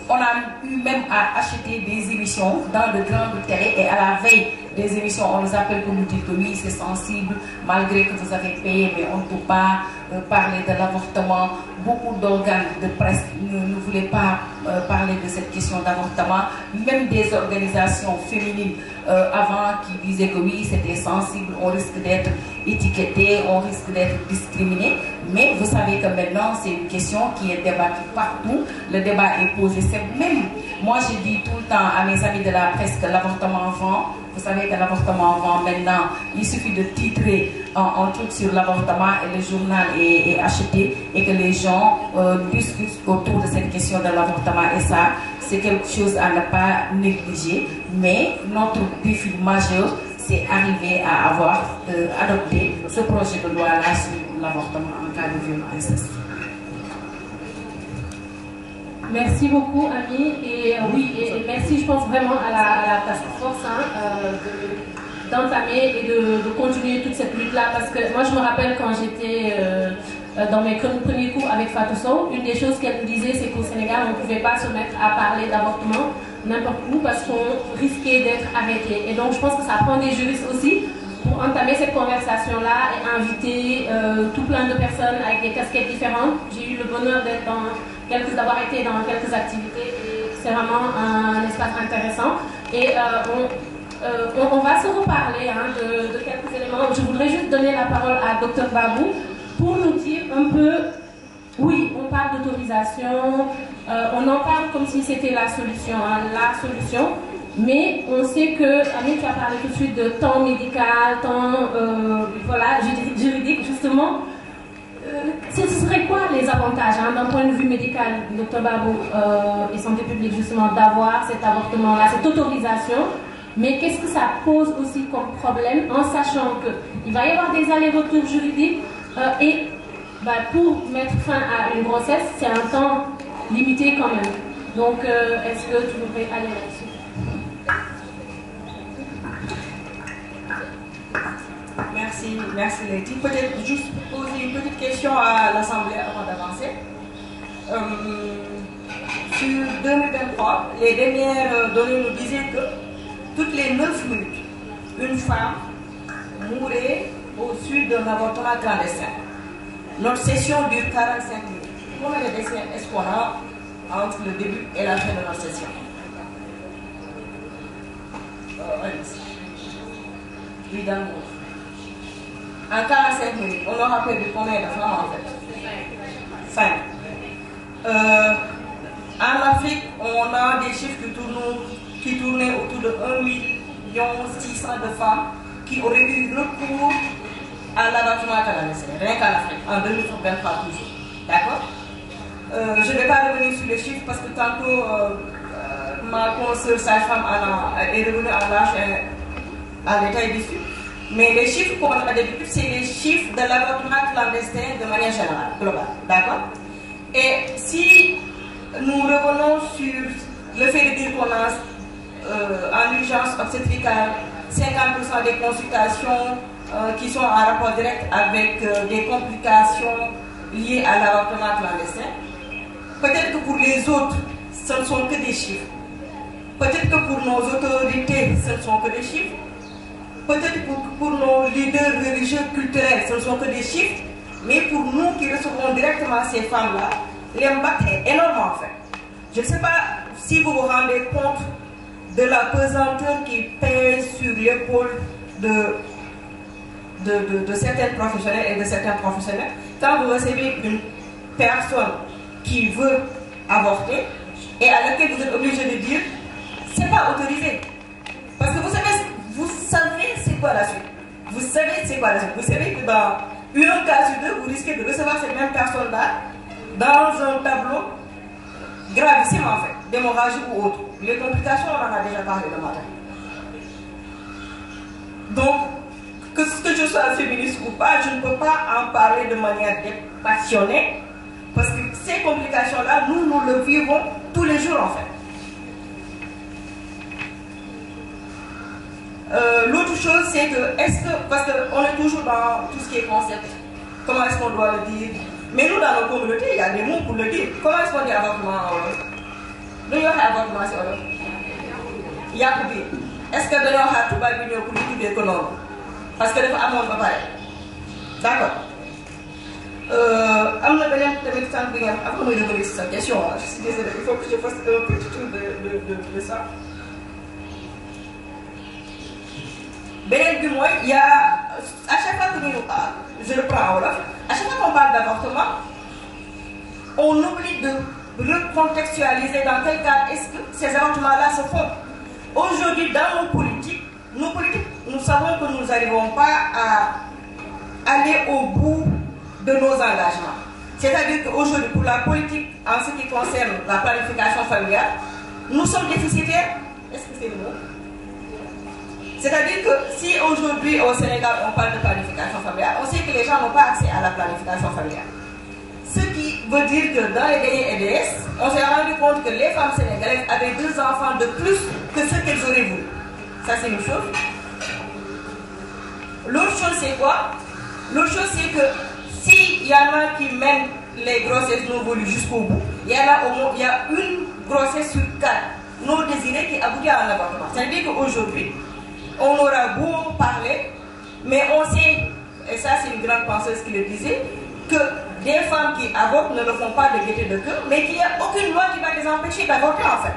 On a eu même à acheter des émissions dans de grandes télé et à la veille des émissions, on nous appelle pour nous dire que oui, c'est sensible, malgré que vous avez payé, mais on ne peut pas parler de l'avortement. Beaucoup d'organes de presse ne voulaient pas parler de cette question d'avortement. Même des organisations féminines avant qui disaient que oui, c'était sensible, on risque d'être étiqueté, on risque d'être discriminé. Mais vous savez que maintenant, c'est une question qui est débattue partout. Le débat est posé. C'est même, moi je dis tout le temps à mes amis de la presse que l'avortement vend. Vous savez que l'avortement vend maintenant. Il suffit de titrer un truc sur l'avortement et le journal est acheté et que les gens discutent autour de cette question de l'avortement. Et ça, c'est quelque chose à ne pas négliger. Mais notre défi majeur, c'est arriver à avoir adopté ce projet de loi-là sur l'avortement en cas de viol inceste. Merci beaucoup, Ami. Et oui, et merci, je pense vraiment à la task force d'entamer et de continuer toute cette lutte-là. Parce que moi, je me rappelle quand j'étais dans mes premiers cours avec Fatou Sow, une des choses qu'elle nous disait, c'est qu'au Sénégal, on ne pouvait pas se mettre à parler d'avortement n'importe où parce qu'on risquait d'être arrêté. Et donc, je pense que ça prend des juristes aussi pour entamer cette conversation-là et inviter tout plein de personnes avec des casquettes différentes. J'ai eu le bonheur d'avoir été dans quelques activités et c'est vraiment un espace intéressant. Et on va se reparler de quelques éléments. Je voudrais juste donner la parole à Dr Babou pour nous dire un peu, oui, on parle d'autorisation, on en parle comme si c'était la solution, mais on sait que, Amine, tu as parlé tout de suite de temps médical, temps juridique, justement. Ce serait quoi les avantages d'un point de vue médical, Dr Babou et santé publique, justement, d'avoir cet avortement-là, cette autorisation? Mais qu'est-ce que ça pose aussi comme problème en sachant qu'il va y avoir des allers-retours juridiques et pour mettre fin à une grossesse, c'est un temps limité quand même. Donc, est-ce que tu voudrais aller là-dessus? Merci Letty. Peut-être juste poser une petite question à l'Assemblée avant d'avancer. Sur 2023, les dernières données nous disaient que toutes les 9 minutes, une femme mourait au sud d'un avortement clandestin. Notre session dure 45 minutes. Combien de décès est-ce qu'on a entre le début et la fin de notre session? Évidemment. En 45 minutes, on aura perdu combien de femmes en fait? 5. En Afrique, on a des chiffres qui tournaient autour de 1,6 million de femmes qui auraient eu recours à l'avortement clandestin, rien qu'en Afrique, en 2023 toujours. D'accord? Je ne vais pas revenir sur les chiffres parce que tantôt ma consoeur sage-femme est revenue en lâche en détail dessus. Mais les chiffres qu'on a d'habitude, c'est les chiffres de l'avortement clandestin de manière générale, globale. D'accord? Et si nous revenons sur le fait de dire qu'on a en urgence obstétricale 50% des consultations qui sont en rapport direct avec des complications liées à l'avortement clandestin, peut-être que pour les autres, ce ne sont que des chiffres. Peut-être que pour nos autorités, ce ne sont que des chiffres. Peut-être pour nos leaders religieux, culturels, ce ne sont que des chiffres. Mais pour nous qui recevons directement ces femmes-là, l'impact est énorme en fait. Je ne sais pas si vous vous rendez compte de la pesanteur qui pèse sur l'épaule de certains professionnels et de certains professionnels. Quand vous recevez une personne qui veut avorter et à laquelle vous êtes obligé de dire c'est pas autorisé. Parce que vous savez c'est quoi la suite. Vous savez c'est quoi la suite. Vous savez que dans un cas sur deux, vous risquez de recevoir cette même personne-là dans un tableau gravissime en fait, d'hémorragie ou autre. Les complications, on en a déjà parlé le matin. Donc, que je sois féministe ou pas, je ne peux pas en parler de manière passionnée parce que ces complications-là, nous le vivons tous les jours en fait. L'autre chose, c'est que, parce qu'on est toujours dans tout ce qui est concept, comment est-ce qu'on doit le dire? Mais nous, dans nos communautés, il y a des mots pour le dire. Comment est-ce qu'on dit avortement en Wolof? Nous, il y a avortement, c'est Wolof. Il y a pour dire. Est-ce que nous avons tout le monde pour dire que non? Parce que nous avons un pareil. D'accord. Avant de revenir sur cette question, je suis désolée, il faut que je fasse un petit tour de ça. Benel du moins, il y a, à chaque fois que nous, je le prends en Wolof, à chaque fois qu'on parle d'avortement, on oublie de recontextualiser dans quel cas est-ce que ces avortements-là se font. Aujourd'hui, dans nos politiques, nous savons que nous n'arrivons pas à aller au bout de nos engagements. C'est-à-dire qu'aujourd'hui, pour la politique, en ce qui concerne la planification familiale, nous sommes déficitaires. Est-ce que c'est le mot? C'est-à-dire que si aujourd'hui au Sénégal on parle de planification familiale, on sait que les gens n'ont pas accès à la planification familiale. Ce qui veut dire que dans les derniers EDS, on s'est rendu compte que les femmes sénégalaises avaient 2 enfants de plus que ce qu'elles auraient voulu. Ça c'est une chose. L'autre chose c'est quoi? L'autre chose c'est que s'il y en a qui mènent les grossesses non voulues jusqu'au bout, il y a une grossesse sur 4 non désirée qui aboutit à un avortement. C'est-à-dire qu'aujourd'hui, on aura beau parler, grande penseuse qui le disait, que des femmes qui avortent ne le font pas de gaieté de cœur, mais qu'il n'y a aucune loi qui va les empêcher d'avorter en fait.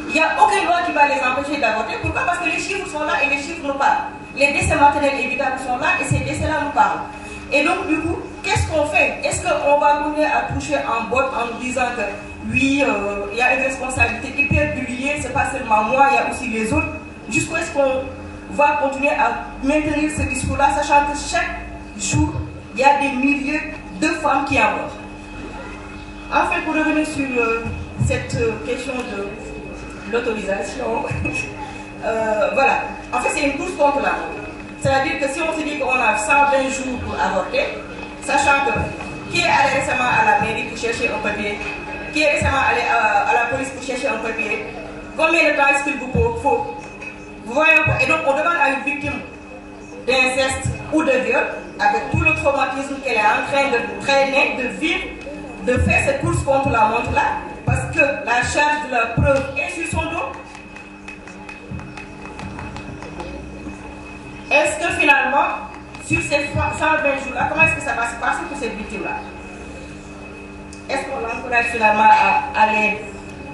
Il n'y a aucune loi qui va les empêcher d'avorter. Pourquoi? Parce que les chiffres sont là et les chiffres nous parlent. Les décès maternels évitables sont là et ces décès-là nous parlent. Et donc du coup, qu'est-ce qu'on fait? Est-ce qu'on va continuer à toucher en botte en nous disant que oui, il y a une responsabilité hyper publiée, c'est pas seulement moi, il y a aussi les autres. Jusqu'où est-ce qu'on va continuer à maintenir ce discours-là, sachant que chaque jour, il y a des milliers de femmes qui avortent. Enfin, pour revenir sur cette question de l'autorisation, voilà. En fait, c'est une course contre la montre. C'est-à-dire que si on se dit qu'on a 120 jours pour avorter, sachant que qui est allé récemment à la mairie pour chercher un papier, qui est récemment allé à la police pour chercher un papier, combien de temps est-ce qu'il vous faut? Vous voyez? Et donc on demande à une victime d'inceste ou de viol, avec tout le traumatisme qu'elle est en train de traîner, de vivre, de faire cette course contre la montre là, parce que la charge de la preuve est sur son dos. Est-ce que finalement, sur ces 120 jours-là, comment est-ce que ça va se passer pour cette victime-là? Est-ce qu'on l'encourage finalement à aller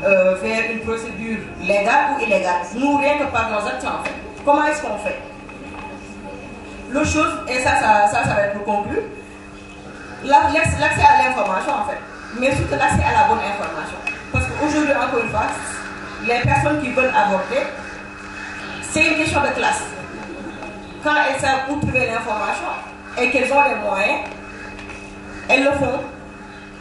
vers une procédure légale ou illégale? Nous, rien que par nos actions, en fait. Comment est-ce qu'on fait? L'autre chose, et ça va être pour conclure, l'accès à l'information, en fait. Mais surtout l'accès à la bonne information. Parce qu'aujourd'hui, encore une fois, les personnes qui veulent avorter, c'est une question de classe. Quand elles savent où trouver l'information et qu'elles ont les moyens, elles le font.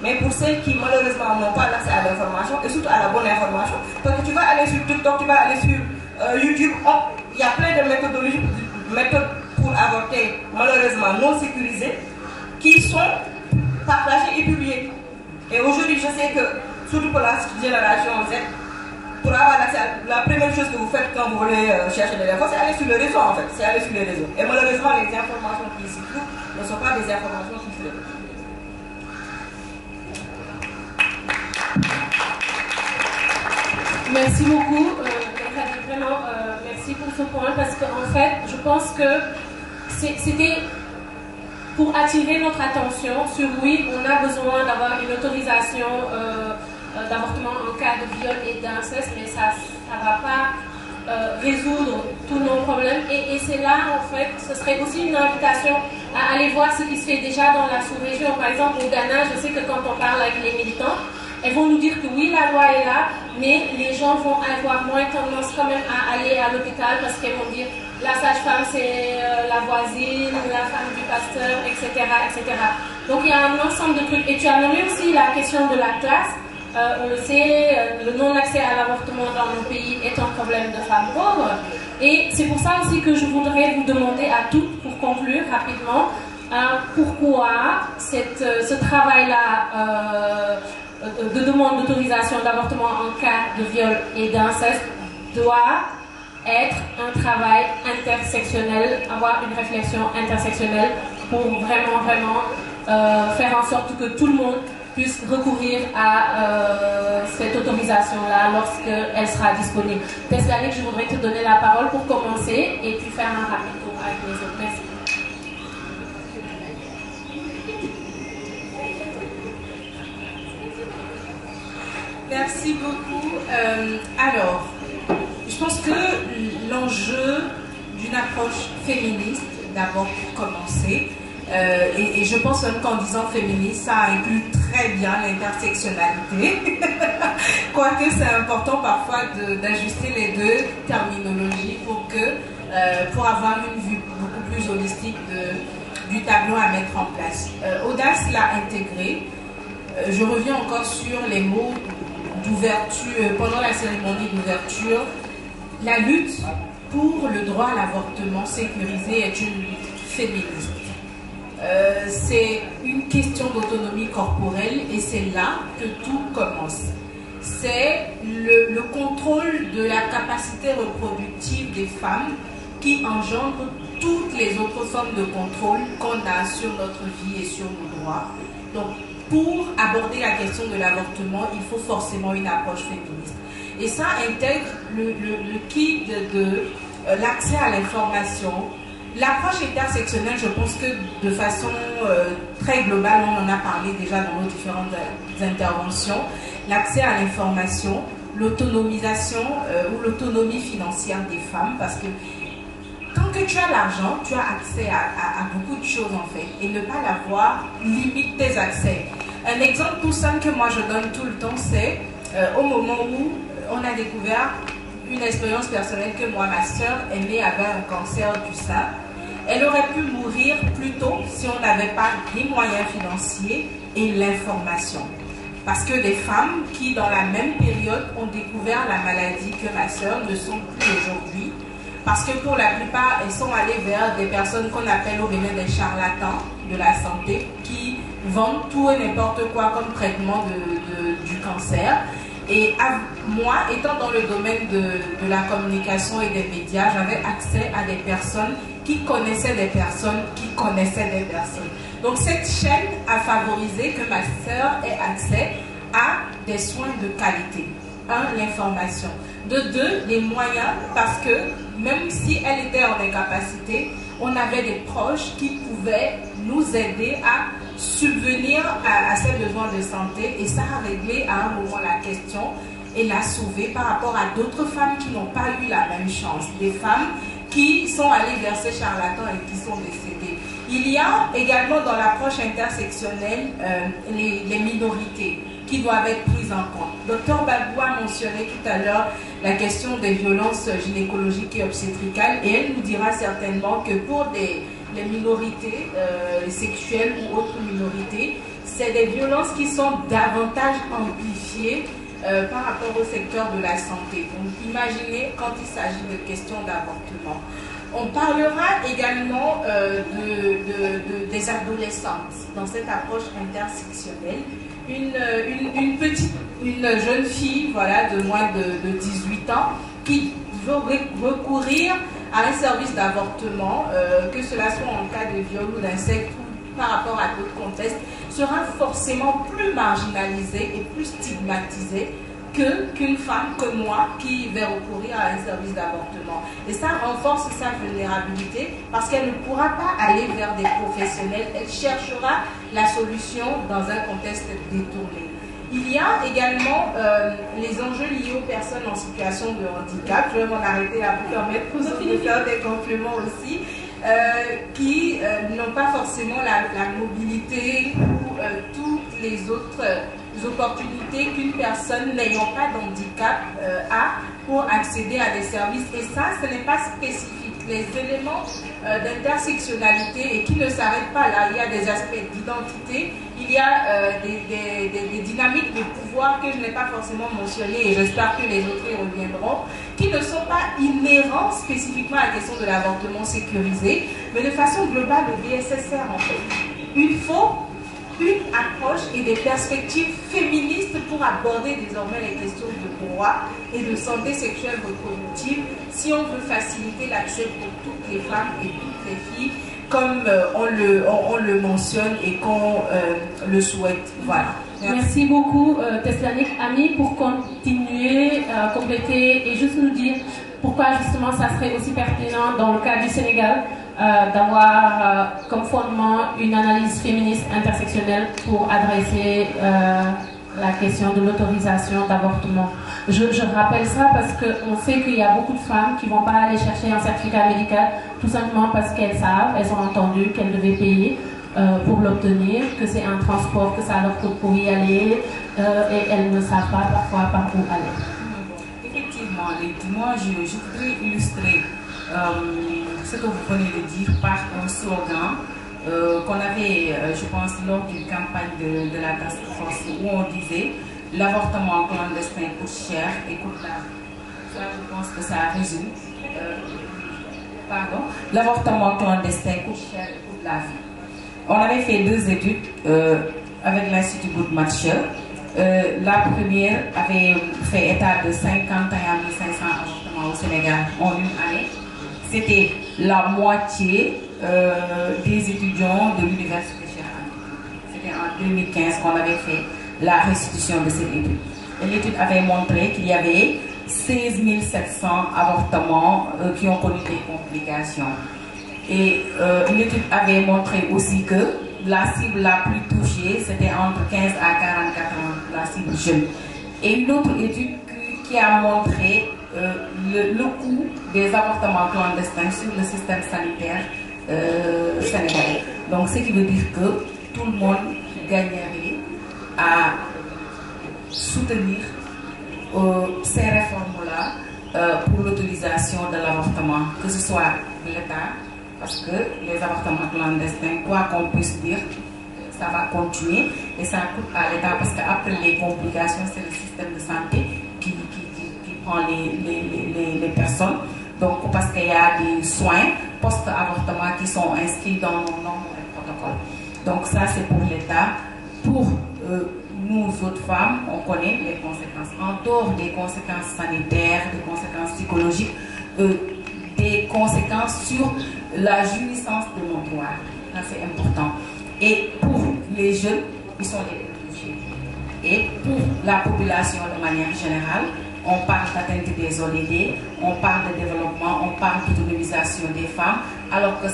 Mais pour ceux qui malheureusement n'ont pas l'accès à l'information et surtout à la bonne information, parce que tu vas aller sur TikTok, tu vas aller sur YouTube, il y a plein de méthodes pour avorter malheureusement non sécurisées qui sont partagées et publiées. Et aujourd'hui, je sais que surtout pour la génération Z, pour avoir l'accès à la première chose que vous faites quand vous voulez chercher des infos, c'est aller sur le réseau en fait, c'est aller sur les réseaux. Et malheureusement, les informations qui s'y trouvent ne sont pas des informations qui se trouvent. Merci beaucoup, vraiment merci pour ce point parce qu'en fait, je pense que c'était pour attirer notre attention sur oui, on a besoin d'avoir une autorisation d'avortement en cas de viol et d'inceste, mais ça ne va pas résoudre tous nos problèmes. Et c'est là, en fait, ce serait aussi une invitation à aller voir ce qui se fait déjà dans la sous-région. Par exemple, au Ghana, je sais que quand on parle avec les militants, elles vont nous dire que oui, la loi est là, mais les gens vont avoir moins tendance quand même à aller à l'hôpital parce qu'elles vont dire la sage-femme c'est la voisine, la femme du pasteur, etc., etc. Donc il y a un ensemble de trucs. Et tu as nommé aussi la question de la classe. On le sait, le non-accès à l'avortement dans nos pays est un problème de femmes pauvres. Et c'est pour ça aussi que je voudrais vous demander à toutes, pour conclure rapidement, pourquoi ce travail-là de demande d'autorisation d'avortement en cas de viol et d'inceste doit être un travail intersectionnel, avoir une réflexion intersectionnelle pour vraiment faire en sorte que tout le monde puisse recourir à cette autorisation-là lorsqu'elle sera disponible. Tessalonique, je voudrais te donner la parole pour commencer et puis faire un rapide tour avec les autres. Merci. Merci beaucoup. Alors, je pense que l'enjeu d'une approche féministe, d'abord pour commencer, et je pense même qu'en disant féministe, ça inclut très bien l'intersectionnalité, quoique c'est important parfois d'ajuster les deux terminologies pour avoir une vue beaucoup plus holistique du tableau à mettre en place. Audace l'a intégré. Je reviens encore sur les mots d'ouverture, pendant la cérémonie d'ouverture. La lutte pour le droit à l'avortement sécurisé est une lutte féministe. C'est une question d'autonomie corporelle et c'est là que tout commence. C'est le contrôle de la capacité reproductive des femmes qui engendre toutes les autres formes de contrôle qu'on a sur notre vie et sur nos droits. Donc, pour aborder la question de l'avortement, il faut forcément une approche féministe. Et ça intègre le kit de l'accès à l'information, L'approche intersectionnelle, je pense que de façon très globale, on en a parlé déjà dans nos différentes interventions, l'accès à l'information, l'autonomisation ou l'autonomie financière des femmes, parce que tant que tu as l'argent, tu as accès à beaucoup de choses en fait, et ne pas l'avoir limite tes accès. Un exemple tout simple que moi je donne tout le temps, c'est au moment où on a découvert une expérience personnelle que moi, ma soeur est née avec un cancer du sein. Elle aurait pu mourir plus tôt si on n'avait pas les moyens financiers et l'information. Parce que des femmes qui, dans la même période, ont découvert la maladie que ma soeur ne sont plus aujourd'hui. Parce que pour la plupart, elles sont allées vers des personnes qu'on appelle au Bénin des charlatans de la santé qui vendent tout et n'importe quoi comme traitement du cancer. Et moi, étant dans le domaine de la communication et des médias, j'avais accès à des personnes qui connaissaient des personnes qui connaissaient des personnes. Donc cette chaîne a favorisé que ma sœur ait accès à des soins de qualité. Un, l'information. De deux, les moyens, parce que même si elle était en incapacité, on avait des proches qui pouvaient nous aider à subvenir à ses besoins de santé, et ça a réglé à un moment la question et l'a sauvée par rapport à d'autres femmes qui n'ont pas eu la même chance, des femmes qui sont allées vers ces charlatans et qui sont décédées. Il y a également dans l'approche intersectionnelle les minorités qui doivent être prises en compte. Dr Babou a mentionné tout à l'heure la question des violences gynécologiques et obstétricales, et elle nous dira certainement que pour les minorités sexuelles ou autres minorités, c'est des violences qui sont davantage amplifiées par rapport au secteur de la santé. Donc imaginez quand il s'agit de questions d'avortement. On parlera également des adolescentes dans cette approche intersectionnelle. Une jeune fille, voilà, de moins de 18 ans qui veut recourir à un service d'avortement, que cela soit en cas de viol ou d'inceste ou par rapport à d'autres contextes, sera forcément plus marginalisée et plus stigmatisée qu'une femme comme moi qui va recourir à un service d'avortement. Et ça renforce sa vulnérabilité parce qu'elle ne pourra pas aller vers des professionnels, elle cherchera la solution dans un contexte détourné. Il y a également les enjeux liés aux personnes en situation de handicap. Je vais m'en arrêter à vous permettre de faire des compléments aussi, qui n'ont pas forcément la mobilité ou toutes les autres opportunités qu'une personne n'ayant pas d'handicap a pour accéder à des services. Et ça, ce n'est pas spécifique. Les éléments d'intersectionnalité et qui ne s'arrêtent pas là. Il y a des aspects d'identité, il y a des dynamiques de pouvoir que je n'ai pas forcément mentionnées, et j'espère que les autres y reviendront, qui ne sont pas inhérents spécifiquement à la question de l'avortement sécurisé, mais de façon globale au BSSR en fait. Il faut une approche et des perspectives féministes pour aborder désormais les questions de droit et de santé sexuelle reproductive si on veut faciliter l'accès pour toutes les femmes et toutes les filles comme on le mentionne et qu'on le souhaite. Voilà. Merci beaucoup Teslanik. Ami, pour continuer, compléter et juste nous dire pourquoi justement ça serait aussi pertinent dans le cas du Sénégal d'avoir comme fondement une analyse féministe intersectionnelle pour adresser la question de l'autorisation d'avortement. Je rappelle ça parce qu'on sait qu'il y a beaucoup de femmes qui ne vont pas aller chercher un certificat médical tout simplement parce qu'elles savent, elles ont entendu qu'elles devaient payer pour l'obtenir, que c'est un transport, que ça leur coûte pour y aller et elles ne savent pas parfois par où aller. Effectivement, moi je voudrais illustrer ce que vous venez de dire par un slogan qu'on avait, je pense, lors d'une campagne de la Task Force où on disait l'avortement clandestin coûte cher et coûte la vie. Ça, je pense que ça résume. L'avortement clandestin coûte cher et coûte la vie. On avait fait 2 études avec l'Institut Goodmatcher. La première avait fait état de 51 500 avortements au Sénégal en une année. C'était la moitié des étudiants de l'université Cheikh Anta. C'était en 2015 qu'on avait fait la restitution de cette étude. Et l'étude avait montré qu'il y avait 16 700 avortements qui ont connu des complications. Et une étude avait montré aussi que la cible la plus touchée, c'était entre 15 à 44 ans, la cible jeune. Et une autre étude qui a montré le coût des avortements clandestins sur le système sanitaire sénégalais. Donc, ce qui veut dire que tout le monde gagnerait à soutenir ces réformes-là pour l'autorisation de l'avortement, que ce soit l'État, parce que les avortements clandestins, quoi qu'on puisse dire, ça va continuer et ça coûte à l'État parce qu'après les complications, c'est le système de santé qui prend les personnes. Donc, parce qu'il y a des soins post-avortement qui sont inscrits dans nos normes et protocoles. Donc, ça, c'est pour l'État. Pour nous autres femmes, on connaît les conséquences. En dehors des conséquences sanitaires, des conséquences psychologiques, des conséquences sur la jouissance de nos droits. Ça, c'est important. Et pour les jeunes, ils sont les réfugiés. Et pour la population de manière générale, on parle d'atteinte des ODD, on parle de développement, on parle d'autonomisation des femmes, alors que 59%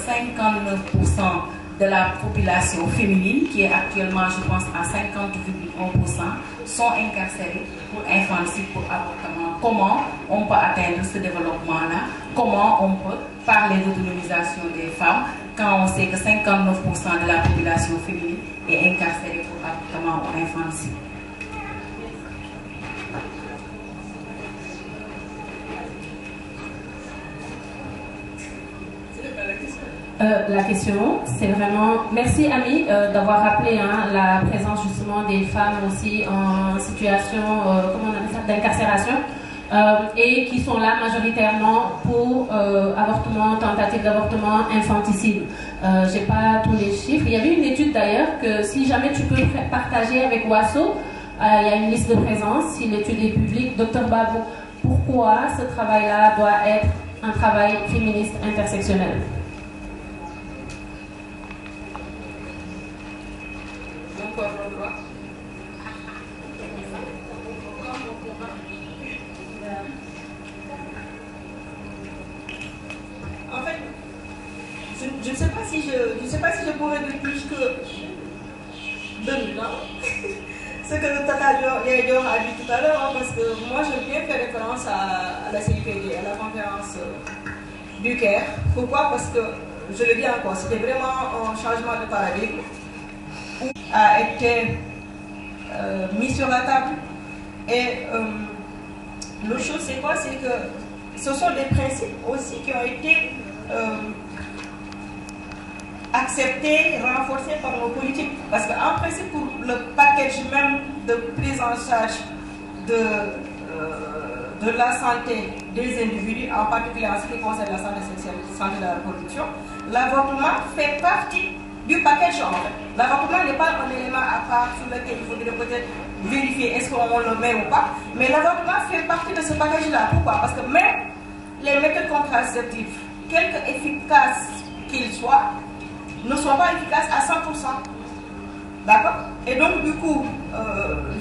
de la population féminine, qui est actuellement, je pense, à 50,1%, sont incarcérées pour infanticide, pour avortement. Comment on peut atteindre ce développement-là? Comment on peut parler d'autonomisation des femmes quand on sait que 59% de la population féminine est incarcérée pour avortement ou infanticide? La question, c'est vraiment... Merci, Ami, d'avoir rappelé la présence justement des femmes aussi en situation comment on appelle ça, d'incarcération et qui sont là majoritairement pour avortement, tentative d'avortement, infanticide. Je n'ai pas tous les chiffres. Il y avait une étude d'ailleurs que si jamais tu peux partager avec WASO, il y a une liste de présence, si l'étude est publique. Docteur Babou, pourquoi ce travail-là doit être un travail féministe intersectionnel? En fait, je ne sais pas si je pourrais dire plus que 2000 ans. Ce que le Tata Dior a dit tout à l'heure, parce que moi j'aime bien faire référence à la CIPD, à la conférence du Caire. Pourquoi? Parce que, je le dis encore, c'était vraiment un changement de paradigme qui a été mis sur la table. Et l'autre chose, c'est quoi? C'est que ce sont des principes aussi qui ont été acceptés, renforcés par nos politiques. Parce qu'en principe, pour le package même de prise en charge de la santé des individus, en particulier en ce qui concerne la santé sexuelle, la santé de la reproduction, l'avortement fait partie du package en fait. L'avortement n'est pas un élément à part sur lequel il faudrait peut-être vérifier est-ce qu'on le met ou pas, mais l'avortement fait partie de ce package-là. Pourquoi? Parce que même les méthodes contraceptives, quelque efficaces qu'ils soient, ne sont pas efficaces à 100%. D'accord? Et donc, du coup,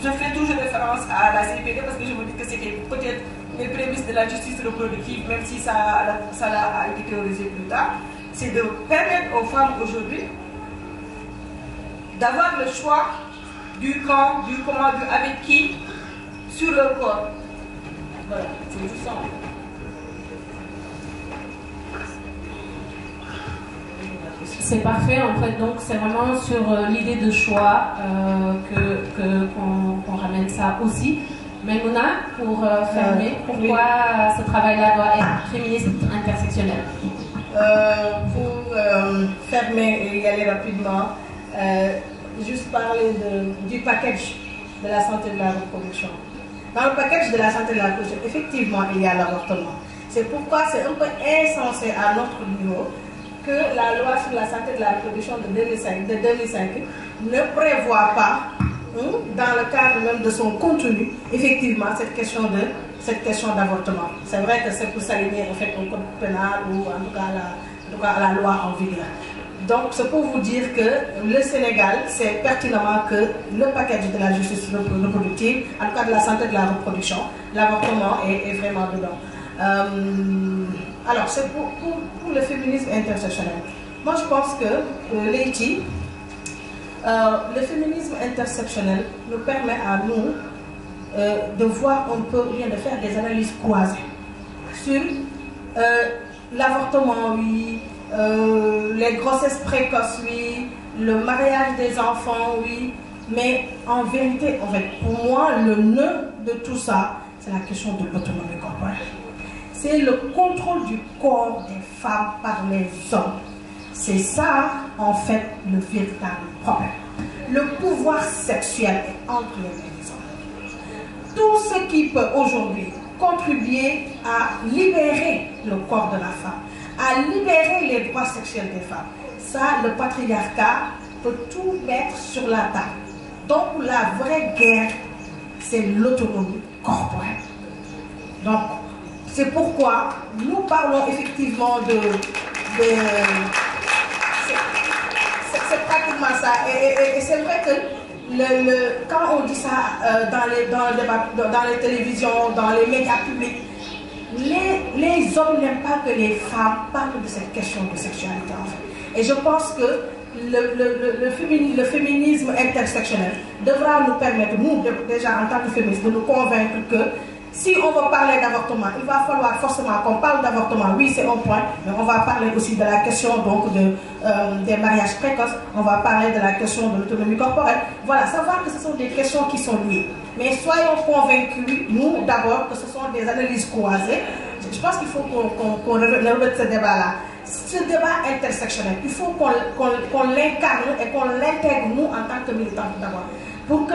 je fais toujours référence à la CIPD parce que je me dis que c'était peut-être les prémices de la justice reproductive, même si ça a été théorisé plus tard. C'est de permettre aux femmes aujourd'hui d'avoir le choix du quand, du comment, du avec qui, sur leur corps. Voilà, c'est juste ça. C'est parfait, en fait, donc c'est vraiment sur l'idée de choix qu'on ramène ça aussi. Mais Mouna, pour fermer, pourquoi ce travail-là doit être féministe intersectionnel? Pour fermer et y aller rapidement, juste parler du package de la santé de la reproduction. Dans le package de la santé de la reproduction, effectivement, il y a l'avortement. C'est pourquoi c'est un peu insensé à notre niveau que la loi sur la santé de la reproduction de 2005 ne prévoit pas, dans le cadre même de son contenu, effectivement, cette question d'avortement. C'est vrai que c'est pour s'aligner en fait, au code pénal ou en tout cas à la loi en vigueur. Donc, c'est pour vous dire que le Sénégal sait pertinemment que le package de la justice reproductive, en tout cas de la santé de la reproduction, l'avortement est vraiment dedans. Alors, c'est pour le féminisme intersectionnel. Moi, je pense que Leïti, le féminisme intersectionnel nous permet à nous de voir un peu, ou bien de faire des analyses croisées sur l'avortement, oui, les grossesses précoces, oui, le mariage des enfants, oui, mais en vérité, en fait, pour moi, le nœud de tout ça, c'est la question de l'autonomie corporelle. C'est le contrôle du corps des femmes par les hommes. C'est ça, en fait, le véritable problème. Le pouvoir sexuel est entre les mains des hommes. Tout ce qui peut aujourd'hui contribuer à libérer le corps de la femme, à libérer les droits sexuels des femmes, ça, le patriarcat peut tout mettre sur la table. Donc, la vraie guerre, c'est l'autonomie corporelle. Donc, c'est pourquoi nous parlons effectivement c'est pratiquement ça. Et c'est vrai que quand on dit ça dans les télévisions, dans les médias publics, les hommes n'aiment pas que les femmes parlent de cette question de sexualité, en fait. Et je pense que le féminisme intersectionnel devra nous permettre, nous déjà en tant que féministes, de nous convaincre que si on veut parler d'avortement, il va falloir forcément qu'on parle d'avortement, oui c'est un point, mais on va parler aussi de la question donc des mariages précoces, on va parler de la question de l'autonomie corporelle. Voilà, savoir que ce sont des questions qui sont liées. Mais soyons convaincus, nous d'abord, que ce sont des analyses croisées. Je pense qu'il faut qu'on remette ce débat-là. Ce débat intersectionnel, il faut qu'on l'incarne et qu'on l'intègre nous en tant que militants d'abord. Pour que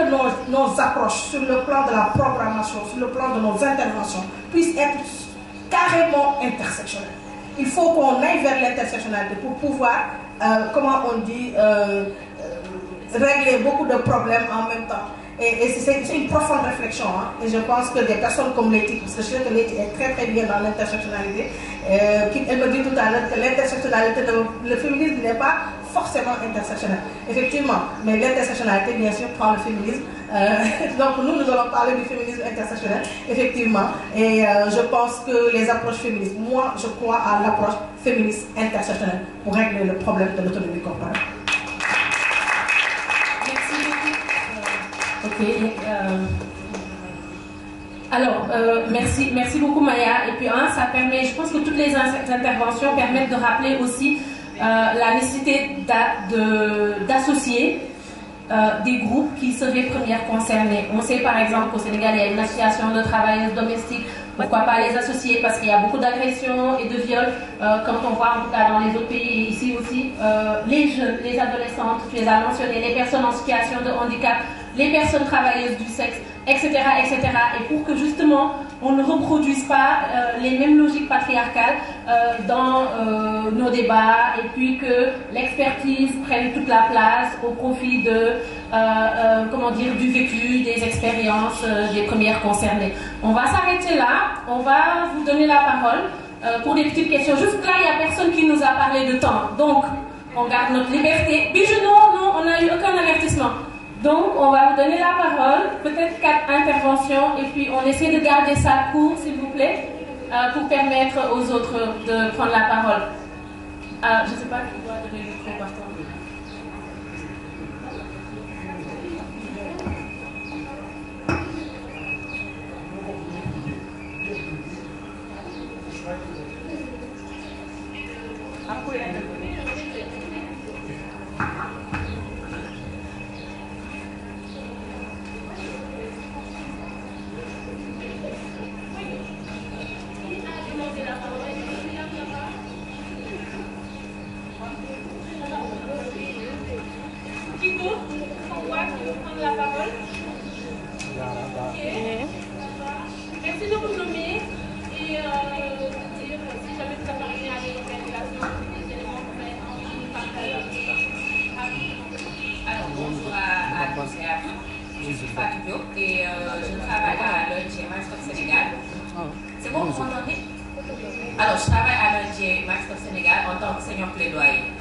nos approches sur le plan de la programmation, sur le plan de nos interventions, puissent être carrément intersectionnelles. Il faut qu'on aille vers l'intersectionnalité pour pouvoir, comment on dit, régler beaucoup de problèmes en même temps. Et c'est une profonde réflexion. Hein. Et je pense que des personnes comme Leïti, parce que je sais que Leïti est très très bien dans l'intersectionnalité, elle me dit tout à l'heure que l'intersectionnalité, le féminisme n'est pas forcément intersectionnel. Effectivement, mais l'intersectionnalité, bien sûr, prend le féminisme. Donc nous allons parler du féminisme intersectionnel, effectivement. Et je pense que les approches féministes, moi, je crois à l'approche féministe intersectionnelle pour régler le problème de l'autonomie corporelle. Ok. Alors, merci beaucoup Maya. Et puis, ça permet, je pense que toutes les interventions permettent de rappeler aussi la nécessité d'associer des groupes qui seraient premières concernés. On sait par exemple qu'au Sénégal, il y a une association de travailleuses domestiques. Pourquoi pas les associer? Parce qu'il y a beaucoup d'agressions et de viols, quand on voit en tout cas dans les autres pays et ici aussi. Les jeunes, les adolescentes, tu les as mentionnés, les personnes en situation de handicap, les personnes travailleuses du sexe, etc., etc. Et pour que justement on ne reproduise pas les mêmes logiques patriarcales dans nos débats, et puis que l'expertise prenne toute la place au profit de, comment dire, du vécu, des expériences des premières concernées. On va s'arrêter là, on va vous donner la parole pour des petites questions. Juste là, il n'y a personne qui nous a parlé de temps, donc on garde notre liberté. Bijou, non, on n'a eu aucun avertissement. Donc, on va vous donner la parole, peut-être 4 interventions, et puis on essaie de garder ça court, s'il vous plaît, pour permettre aux autres de prendre la parole. Je ne sais pas qui doit donner le micro par contre. Merci de vous nommer et dire si jamais vous appartenez à des organisations, des éléments que vous avez envie de partager. Alors bonjour à tous et à toutes. Je suis Fatou Diop et je travaille à l'ONG Microsoft Sénégal. C'est bon, vous m'entendez? Alors je travaille à l'ONG Microsoft Sénégal en tant que senior plaidoyer.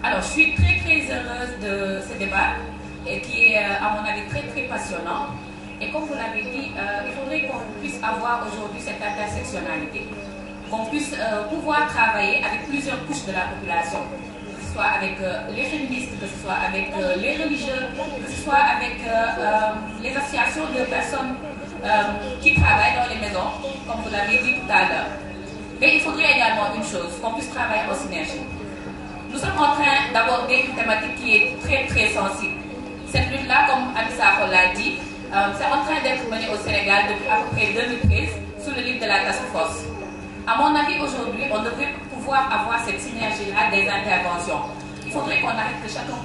Alors je suis très très heureuse de ce débat et qui est à mon avis très très passionnant. Et comme vous l'avez dit, il faudrait qu'on puisse avoir aujourd'hui cette intersectionnalité. qu'on puisse pouvoir travailler avec plusieurs couches de la population, que ce soit avec les féministes, que ce soit avec les religieux, que ce soit avec les associations de personnes qui travaillent dans les maisons, comme vous l'avez dit tout à l'heure. Mais il faudrait également une chose, qu'on puisse travailler en synergie. Nous sommes en train d'aborder une thématique qui est très très sensible. Cette lutte-là, comme Anissa l'a dit, c'est en train d'être menée au Sénégal depuis à peu près 2013 sous le livre de la Task Force. À mon avis, aujourd'hui, on devrait pouvoir avoir cette synergie-là des interventions. Il faudrait qu'on arrête que chacun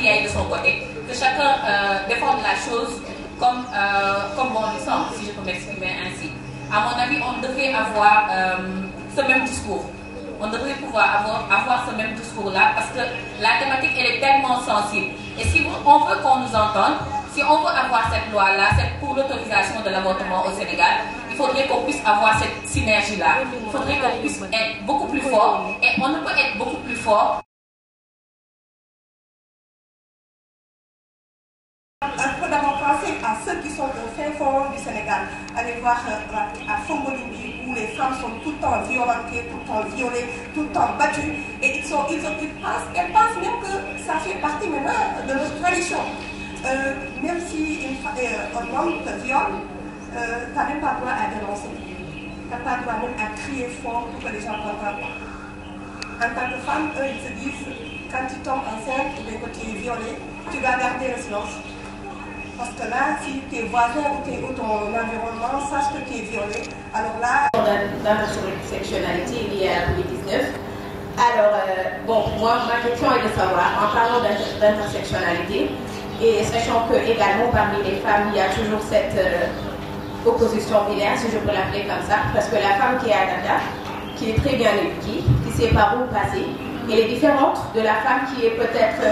y aille de son côté, que chacun défende la chose comme bon lui semble, si je peux m'exprimer ainsi. À mon avis, on devrait avoir ce même discours. On devrait pouvoir avoir ce même discours-là parce que la thématique, elle est tellement sensible. Et si on veut qu'on nous entende, si on veut avoir cette loi-là, pour l'autorisation de l'avortement au Sénégal, il faudrait qu'on puisse avoir cette synergie-là. Il faudrait qu'on puisse être beaucoup plus fort. Et on ne peut être beaucoup plus fort. Il faut d'abord penser à ceux qui sont au fin fond du Sénégal. Allez voir à Fongolimbi où les femmes sont tout le temps violentées, tout le temps violées, tout le temps battues. Et elles pensent même que ça fait partie maintenant de notre tradition. Même si un homme te viole, tu n'as même pas le droit à dénoncer. Tu n'as pas le droit même à crier fort pour que les gens t'entendent. En tant que femme, eux, ils se disent, quand tu tombes enceinte ou que tu es violée, tu dois garder le silence. Parce que là, si tes voisins ou ton environnement sachent que tu es violée, alors là... Dans notre sexualité liée à la COVID-19, alors, moi, ma question est de savoir, en parlant d'intersectionnalité, et sachant que également parmi les femmes, il y a toujours cette opposition binaire, si je peux l'appeler comme ça, parce que la femme qui est à Dakar, qui est très bien éduquée, qui sait par où passer, elle est différente de la femme qui est peut-être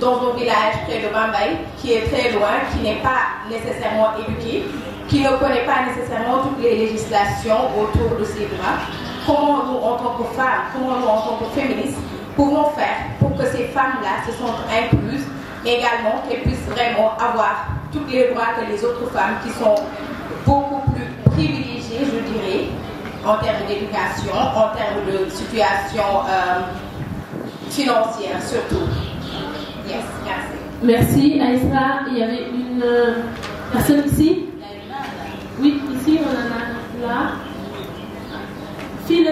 dans un village près de Bambay, qui est très loin, qui n'est pas nécessairement éduquée, qui ne connaît pas nécessairement toutes les législations autour de ces droits. Comment nous, en tant que femmes, comment nous, en tant que féministes, pouvons faire pour que ces femmes-là se sentent incluses, également qu'elles puissent vraiment avoir tous les droits que les autres femmes qui sont beaucoup plus privilégiées, je dirais, en termes d'éducation, en termes de situation financière surtout. Yes, merci. Merci Aïsra. Il y avait une personne ici. Oui, ici on en a là. Fille de...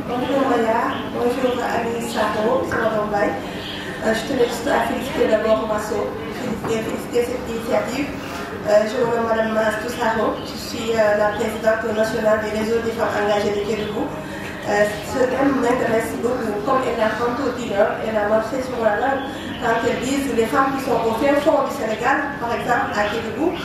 Bonjour Maya, bonjour Annie Sato, c'est Madame Baye. Je tenais juste à féliciter d'abord Masso, féliciter cette initiative. Je m'appelle Madame Astou Saro, je suis la présidente nationale des réseaux des femmes engagées de Kédougou. Ce thème m'intéresse beaucoup, comme elle l'a tantôt dit, elle a marché sur la langue quand elle dit les femmes qui sont au fin fond du Sénégal, par exemple à Kédougou.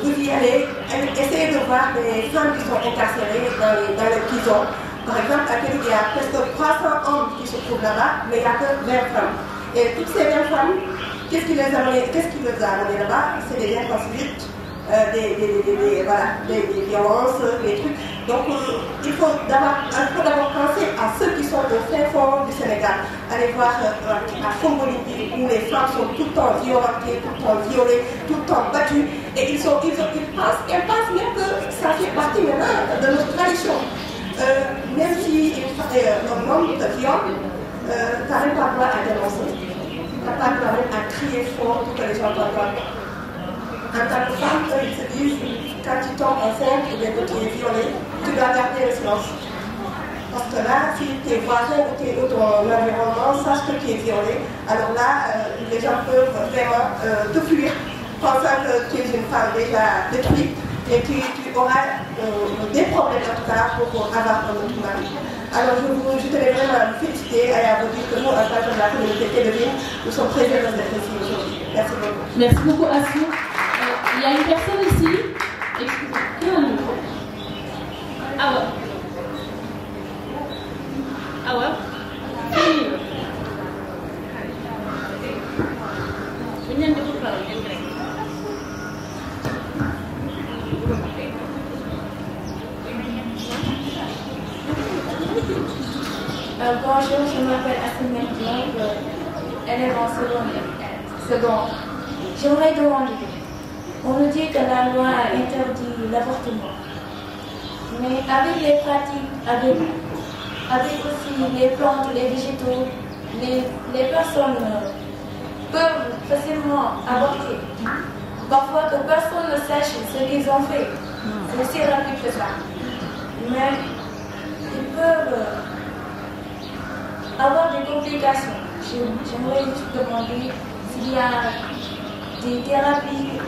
Vous y allez, essayez de voir les femmes qui sont incarcérées dans les prisons. Par exemple, à Kédougou, il y a presque 300 hommes qui se trouvent là-bas, mais il n'y a que 20 femmes. Et toutes ces 20 femmes, qu'est-ce qui les a amenées là-bas? C'est des inconsidites, des violences, des trucs. Donc, il faut d'abord penser à ceux qui sont au fin fond du Sénégal. Allez voir à Fongolimbi, où les femmes sont tout le temps violentées, tout le temps violées, tout le temps battues. Et elles pensent même que ça fait partie maintenant de notre tradition. Même si un homme te viole, tu n'as même pas le droit à dénoncer. Tu n'as pas le droit même à crier fort pour que les gens t'entendent. En tant que femme, eux, ils se disent, quand tu tombes enceinte ou bien que tu es violée, tu dois garder le silence. Parce que là, si tes voisins ou ton environnement sachent que tu es violée, alors là, les gens peuvent vraiment te fuir, pensant que tu es une femme déjà détruite. Et tu auras des problèmes en tout cas pour avoir un autre mari. Alors je tenais vraiment à vous féliciter et à vous dire que nous, en tant que la communauté Kédougou, nous sommes très heureux d'être ici aujourd'hui. Merci beaucoup. Merci beaucoup Assou. Il y a une personne ici. Excusez-moi. Qui a le micro? Ah ouais. Ah ouais. Oui. Bonjour, je m'appelle Asmine Diop, élève en seconde. J'aurais demandé, on nous dit que la loi a interdit l'avortement, mais avec les pratiques, avec aussi les plantes, les végétaux, les personnes peuvent facilement avorter. Parfois que personne ne sache ce qu'ils ont fait. C'est aussi rapide que ça. Mais ils peuvent avoir des complications. J'aimerais juste demander s'il y a des thérapies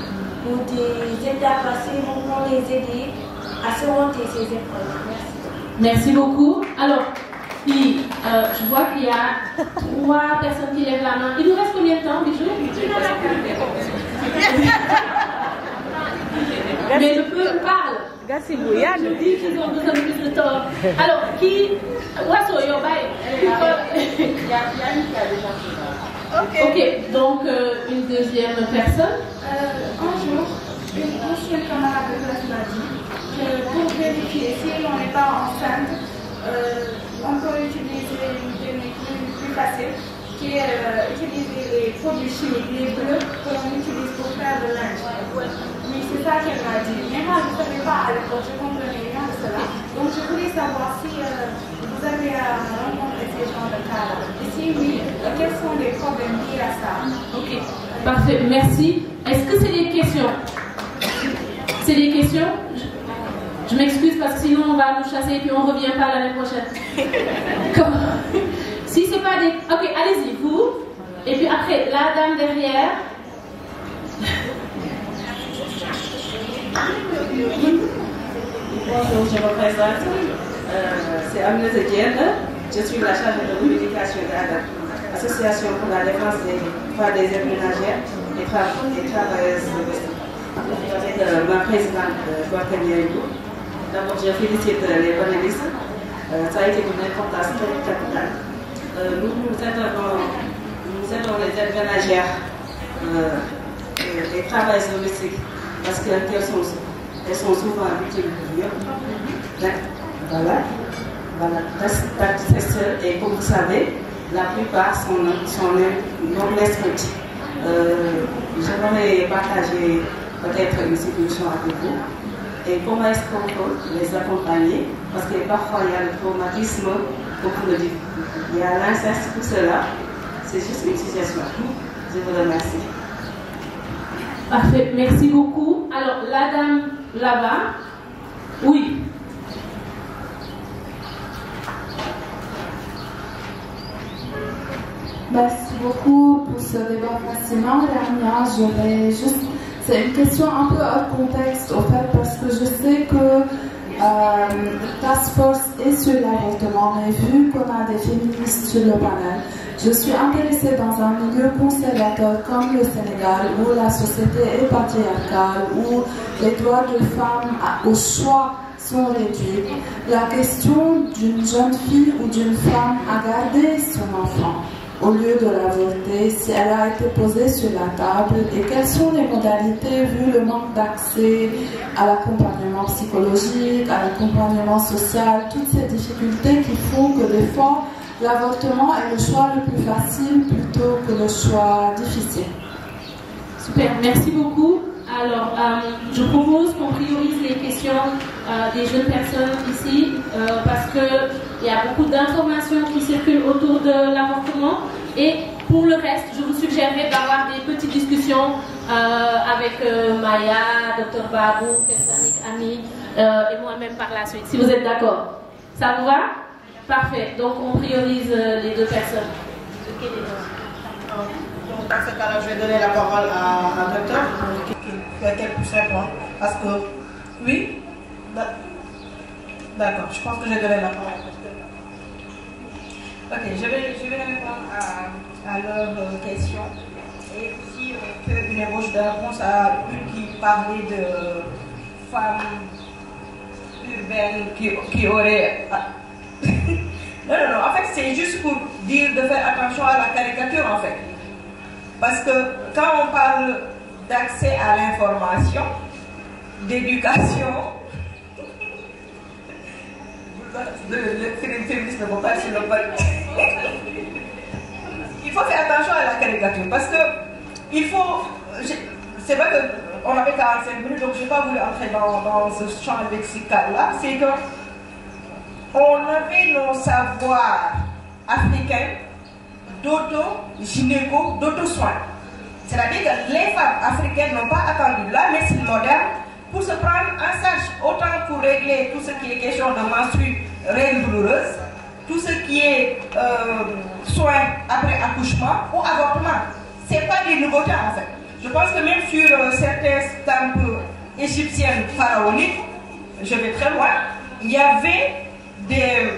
ou des étapes assez pour les aider à surmonter ces épreuves. Merci. Merci beaucoup. Alors, je vois qu'il y a 3 personnes qui lèvent la main. Il nous reste combien de temps, Bijou? Mais le peuple parle. Je dis qu'ils ont besoin de plus de temps. Alors, qui... Ok, donc une deuxième personne. Un jour, une ancienne camarade de classe m'a dit que pour vérifier si on n'est pas enceinte, on peut utiliser une technique plus facile qui est utiliser les produits chimiques, les bleus que l'on utilise pour faire de linge. Mais c'est ça qu'elle m'a dit. Mais moi, je ne savais pas à l'époque, je ne comprenais rien de cela. Donc je voulais savoir si vous avez rencontré ces genres de cas-là. Et si oui, quels sont les problèmes liés à ça? Ok, parfait, merci. Est-ce que c'est des questions? C'est des questions? Je m'excuse parce que sinon on va nous chasser et puis on ne revient pas l'année prochaine. Si c'est pas des... Ok, allez-y, vous. Et puis après, la dame derrière. Bonjour, je me présente. C'est Amine Zedienne. Je suis la chargée de communication de l'Association pour la défense des droits des ménagères et travailleuses domestiques. Avec ma présidente, Guatemala. D'abord, je félicite les panélistes. Ça a été d'une importance très capitale. Nous aidons les aides ménagères et travailleuses domestiques parce qu'elles sont souvent victimes de viol. Voilà. Et comme vous savez, la plupart sont non restrictes. J'aimerais partager peut-être une situation avec vous. Et comment est-ce qu'on peut les accompagner? Parce que parfois il y a le traumatisme, beaucoup le disent. Il y a l'inceste, tout cela. C'est juste une situation. Je vous remercie. Parfait, merci beaucoup. Alors, la dame là-bas. Oui. Merci beaucoup pour ce débat fascinant. Rania, c'est une question un peu hors contexte, au fait, parce que je sais que Task Force est sur l'avortement, mais vu qu'on a des féministes sur le panel, je suis intéressée dans un milieu conservateur comme le Sénégal, où la société est patriarcale, où les droits de femmes au choix sont réduits. La question d'une jeune fille ou d'une femme à garder son enfant au lieu de l'avorter, si elle a été posée sur la table, et quelles sont les modalités vu le manque d'accès à l'accompagnement psychologique, à l'accompagnement social, toutes ces difficultés qui font que des fois l'avortement est le choix le plus facile plutôt que le choix difficile. Super, merci beaucoup. Alors, je propose qu'on priorise les questions des jeunes personnes ici parce qu'il y a beaucoup d'informations qui circulent autour de l'avortement. Et pour le reste, je vous suggérerais d'avoir des petites discussions avec Maya, Dr Babou, Kesanik, Ami et moi-même par la suite, si vous êtes d'accord. Ça vous va? Parfait. Donc, on priorise les deux personnes. Dans ce cas-là, je vais donner la parole à un docteur qu'elle puisse répondre. Parce que, oui, d'accord, je pense que j'ai donné la parole. Ok, je vais répondre à leurs questions. Et aussi une ébauche de réponse à une qui parlait de femmes urbaines qui auraient... Non, en fait, c'est juste pour dire de faire attention à la caricature, en fait. Parce que quand on parle d'accès à l'information, d'éducation, vous le féminisme ne va pas sur le bol. Il faut faire attention à la caricature parce que il faut. C'est vrai qu'on avait 45 minutes, donc je n'ai pas voulu entrer dans ce champ lexical-là. C'est que on avait nos savoirs africains d'auto-gynéco, d'auto-soin. C'est-à-dire que les femmes africaines n'ont pas attendu la médecine moderne pour se prendre en charge, autant pour régler tout ce qui est question de menstrues, règles douloureuses, tout ce qui est soins après accouchement ou avortement. Ce n'est pas des nouveautés en fait. Je pense que même sur certains temples égyptiennes pharaoniques, je vais très loin, il y avait des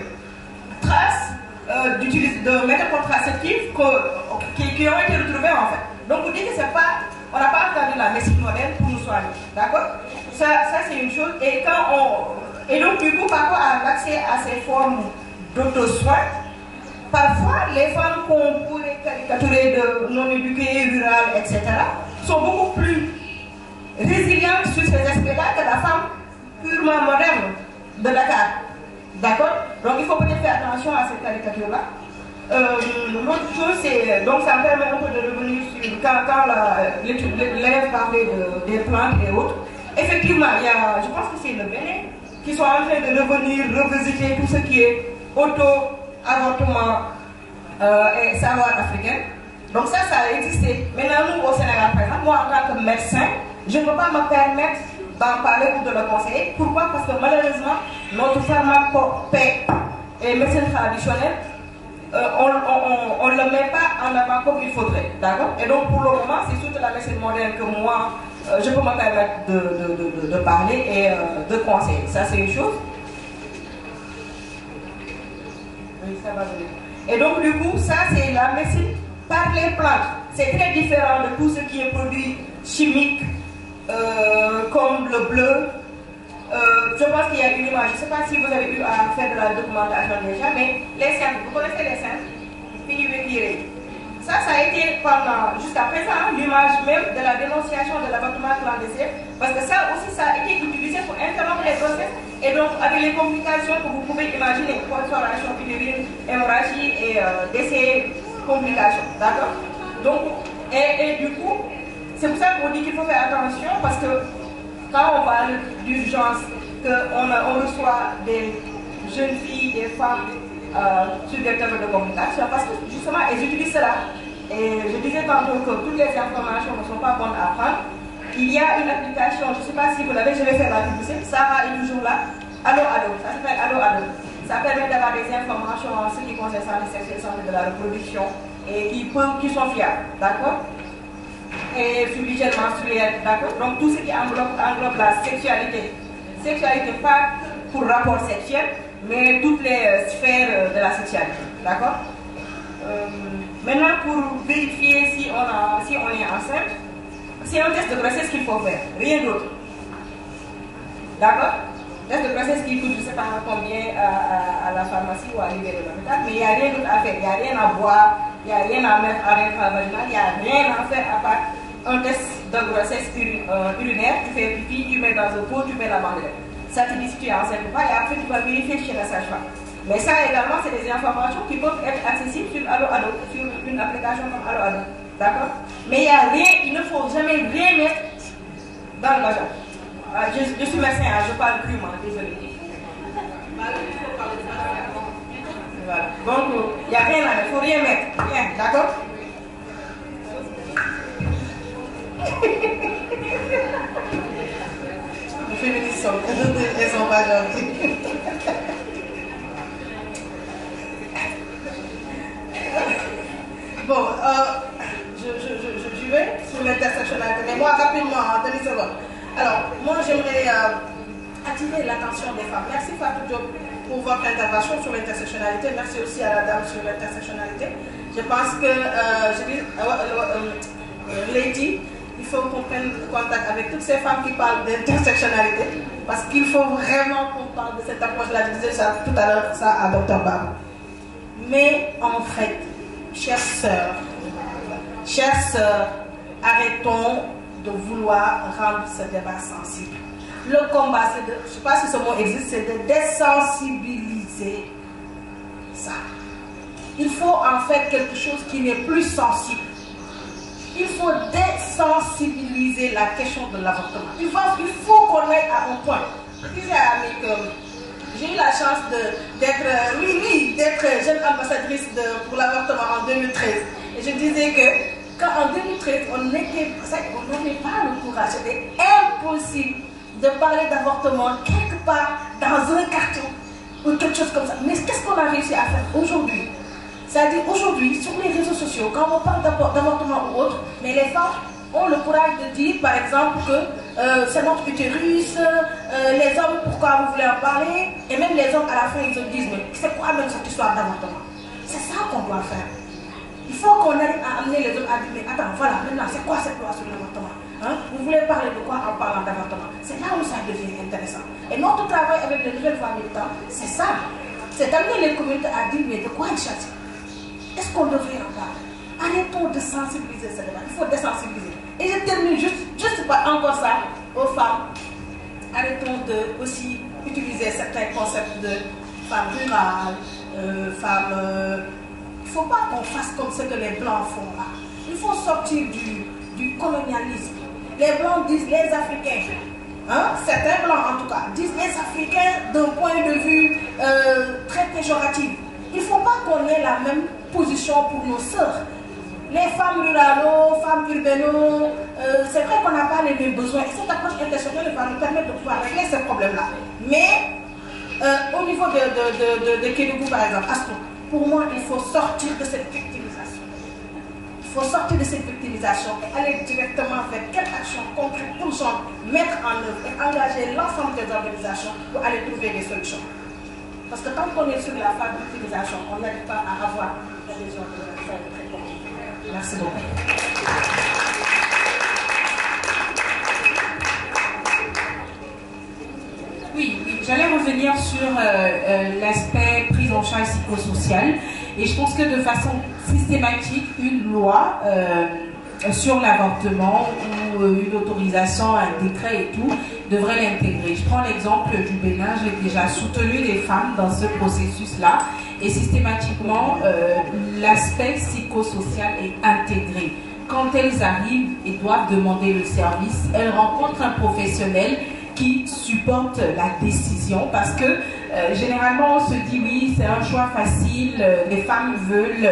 traces de méthodes contraceptives qui ont été retrouvées en fait. Donc vous dites que c'est pas, on n'a pas entendu la médecine moderne pour nous soigner, d'accord? Ça c'est une chose. Et donc du coup, par rapport à l'accès à ces formes d'auto-soin, parfois les femmes qu'on pourrait caricaturer de non éduquées, rurales, etc., sont beaucoup plus résilientes sur ces aspects-là que la femme purement moderne de Dakar. D'accord? Donc il faut peut-être faire attention à cette caricature-là. L'autre chose, c'est, donc ça me permet un peu de revenir sur quand l'élève parlait des plantes et autres. Effectivement, il y a, je pense que c'est le Bénin qui sont en train de revenir, revisiter tout ce qui est auto-avortement et savoir africain. Donc ça a existé. Maintenant, nous au Sénégal, par exemple, moi en tant que médecin, je ne peux pas me permettre d'en parler ou de le conseiller. Pourquoi? Parce que malheureusement, notre pharmacopée et médecine traditionnelle, on ne le met pas en avant comme il faudrait. D'accord? Et donc pour le moment, c'est surtout la médecine moderne que moi, je peux me permettre de parler et de conseiller. Ça, c'est une chose. Oui, ça va venir. Et donc du coup, ça, c'est la médecine par les plantes. C'est très différent de tout ce qui est produit chimique, comme le bleu. Je pense qu'il y a une image, je ne sais pas si vous avez eu à faire de la documentation déjà, mais les scènes, vous connaissez les scènes? Ça a été pendant, jusqu'à présent, l'image même de la dénonciation de l'avortement clandestin, parce que ça aussi, ça a été utilisé pour interrompre les grossesses, et donc avec les complications que vous pouvez imaginer, perforation utérine, hémorragie et décès, complications, d'accord? Donc, et du coup, c'est pour ça qu'on dit qu'il faut faire attention, parce que quand on parle d'urgence, qu'on reçoit des jeunes filles, des femmes sur des thèmes de communication, parce que justement, elles utilisent cela. Et je disais tantôt que toutes les informations ne sont pas bonnes à prendre. Il y a une application, je ne sais pas si vous l'avez, je vais faire la publicité, Sarah est toujours là. Allo, allo, ça s'appelle Allo, allo. Ça permet d'avoir des informations en ce qui concerne la santé de la reproduction et qui sont fiables, d'accord? Et sur l'hygiène menstruelle, d'accord? Donc tout ce qui englobe la sexualité. Sexualité pas pour rapport sexuel, mais toutes les sphères de la sexualité, d'accord? Maintenant, pour vérifier si on est enceinte, c'est un test de grossesse qu'il faut faire, rien d'autre. D'accord? Test de grossesse qui coûte, je ne sais pas combien à la pharmacie ou à l'hiver de l'hôpital, mais il n'y a rien d'autre à faire, il n'y a rien à boire, il n'y a rien à mettre à l'intravaginal, il n'y a rien à faire à part un test de grossesse urinaire, tu fais pipi, tu mets dans un pot, tu mets la bandelette. Ça te dit si tu es enceinte ou pas, et après tu vas vérifier chez la sage-femme. Mais ça également, c'est des informations qui peuvent être accessibles sur Allo Allo, sur une application comme Allo Allo. D'accord? Mais il n'y a rien, il ne faut jamais rien mettre dans le vagin. Je suis médecin, je parle crûment, désolé. Voilà. Donc, il n'y a rien à mettre, il ne faut rien mettre. Rien, d'accord? Les féministes elles sont pas gentilles. Bon, je vais sur l'intersectionnalité, mais moi rapidement, en 10 secondes. Alors, moi j'aimerais attirer l'attention des femmes. Merci Fatou Diop pour votre intervention sur l'intersectionnalité. Merci aussi à la dame sur l'intersectionnalité. Je pense que, Lady, il faut qu'on prenne contact avec toutes ces femmes qui parlent d'intersectionnalité, parce qu'il faut vraiment qu'on parle de cette approche-là. Je disais ça tout à l'heure, ça à Dr Barbe. Mais en fait, chères sœurs, arrêtons de vouloir rendre ce débat sensible. Le combat, c'est de, je ne sais pas si ce mot existe, c'est de désensibiliser ça. Il faut en fait quelque chose qui n'est plus sensible. Il faut désensibiliser la question de l'avortement. Il faut qu'on aille à un point. Je disais à Ami que j'ai eu la chance d'être jeune ambassadrice pour l'avortement en 2013. Et je disais que quand en 2013, on n'avait pas le courage, c'était impossible de parler d'avortement quelque part dans un carton ou quelque chose comme ça. Mais qu'est-ce qu'on a réussi à faire aujourd'hui? C'est-à-dire aujourd'hui, sur les réseaux sociaux, quand on parle d'avortement ou autre, mais les femmes ont le courage de dire, par exemple, que c'est notre utérus, les hommes, pourquoi vous voulez en parler? Et même les hommes, à la fin, ils se disent, mais c'est quoi même cette histoire d'avortement? C'est ça qu'on doit faire. Il faut qu'on arrive à amener les hommes à dire, mais attends, voilà, maintenant, c'est quoi cette loi sur l'avortement? Hein? Vous voulez parler de quoi en parlant d'avortement? C'est là où ça devient intéressant. Et notre travail avec les nouvelles femmes militantes, c'est ça. C'est d'amener les communautés à dire, mais de quoi ils cherchent? Est-ce qu'on devrait en parler? Arrêtons de sensibiliser ce débat. Il faut désensibiliser. Et je termine juste pas encore ça aux femmes. Arrêtons de aussi utiliser certains concepts de femmes rurales, femmes. Il ne faut pas qu'on fasse comme ce que les Blancs font là. Il faut sortir du colonialisme. Les Blancs disent les Africains. Hein? Certains Blancs en tout cas disent les Africains d'un point de vue très péjoratif. Il ne faut pas qu'on ait la même position pour nos sœurs. Les femmes rurales, femmes urbaines, c'est vrai qu'on n'a pas les mêmes besoins. Et cette approche intersectionnelle va nous permettre de pouvoir régler ces problèmes-là. Mais au niveau de Kédougou, par exemple, Astou, pour moi, il faut sortir de cette victimisation. Il faut sortir de cette victimisation et aller directement vers quelle action concrète pour mettre en œuvre et engager l'ensemble des organisations pour aller trouver des solutions. Parce que tant qu'on est sur la phase d'utilisation, on n'arrive pas à avoir l'adhésion de la phase de traitement. Merci beaucoup. Oui, j'allais revenir sur l'aspect prise en charge psychosociale. Et je pense que de façon systématique, une loi sur l'avortement ou une autorisation, un décret et tout, devrait l'intégrer. Je prends l'exemple du Bénin, j'ai déjà soutenu des femmes dans ce processus-là et systématiquement, l'aspect psychosocial est intégré. Quand elles arrivent et doivent demander le service, elles rencontrent un professionnel qui supporte la décision parce que généralement on se dit oui c'est un choix facile, les femmes veulent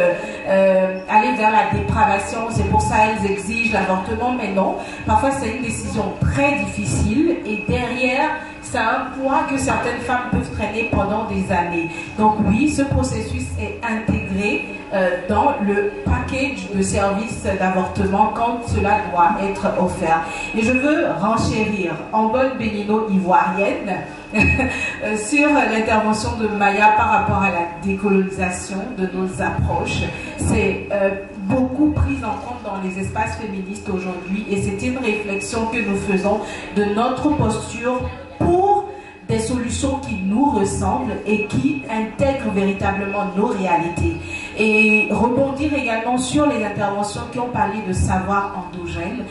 aller vers la dépravation, c'est pour ça elles exigent l'avortement, mais non, parfois c'est une décision très difficile et derrière ça a un poids que certaines femmes peuvent traîner pendant des années. Donc oui, ce processus est intégré dans le package de services d'avortement quand cela doit être offert. Et je veux renchérir en bonne bénino-ivoirienne sur l'intervention de Maya par rapport à la décolonisation de nos approches. C'est beaucoup pris en compte dans les espaces féministes aujourd'hui et c'est une réflexion que nous faisons de notre posture pour des solutions qui nous ressemblent et qui intègrent véritablement nos réalités. Et rebondir également sur les interventions qui ont parlé de savoir endogène.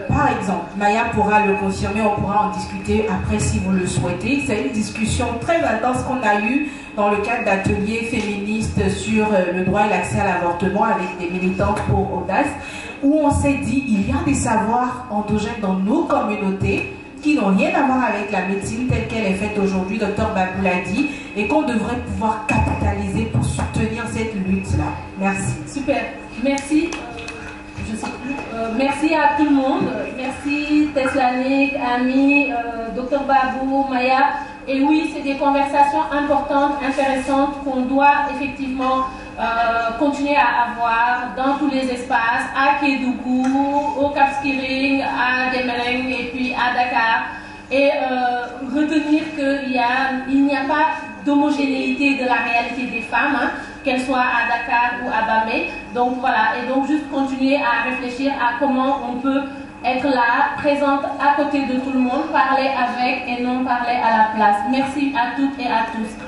Par exemple, Maya pourra le confirmer, on pourra en discuter après si vous le souhaitez. C'est une discussion très intense qu'on a eue dans le cadre d'ateliers féministes sur le droit et l'accès à l'avortement avec des militantes pour Audace, où on s'est dit il y a des savoirs endogènes dans nos communautés qui n'ont rien à voir avec la médecine telle qu'elle est faite aujourd'hui, Dr Babou l'a dit, et qu'on devrait pouvoir capitaliser pour soutenir cette lutte-là. Merci. Super. Merci. Je sais plus. Merci à tout le monde. Merci Teslanik, Ami, Dr Babou, Maya. Et oui, c'est des conversations importantes, intéressantes qu'on doit effectivement continuer à avoir dans tous les espaces, à Kédougou, au Cap Skirring, à Gemeleng et puis à Dakar. Et retenir qu'il n'y a pas d'homogénéité de la réalité des femmes, hein, qu'elles soient à Dakar ou à Bamé. Donc voilà, et donc juste continuer à réfléchir à comment on peut être là, présente à côté de tout le monde, parler avec et non parler à la place. Merci à toutes et à tous.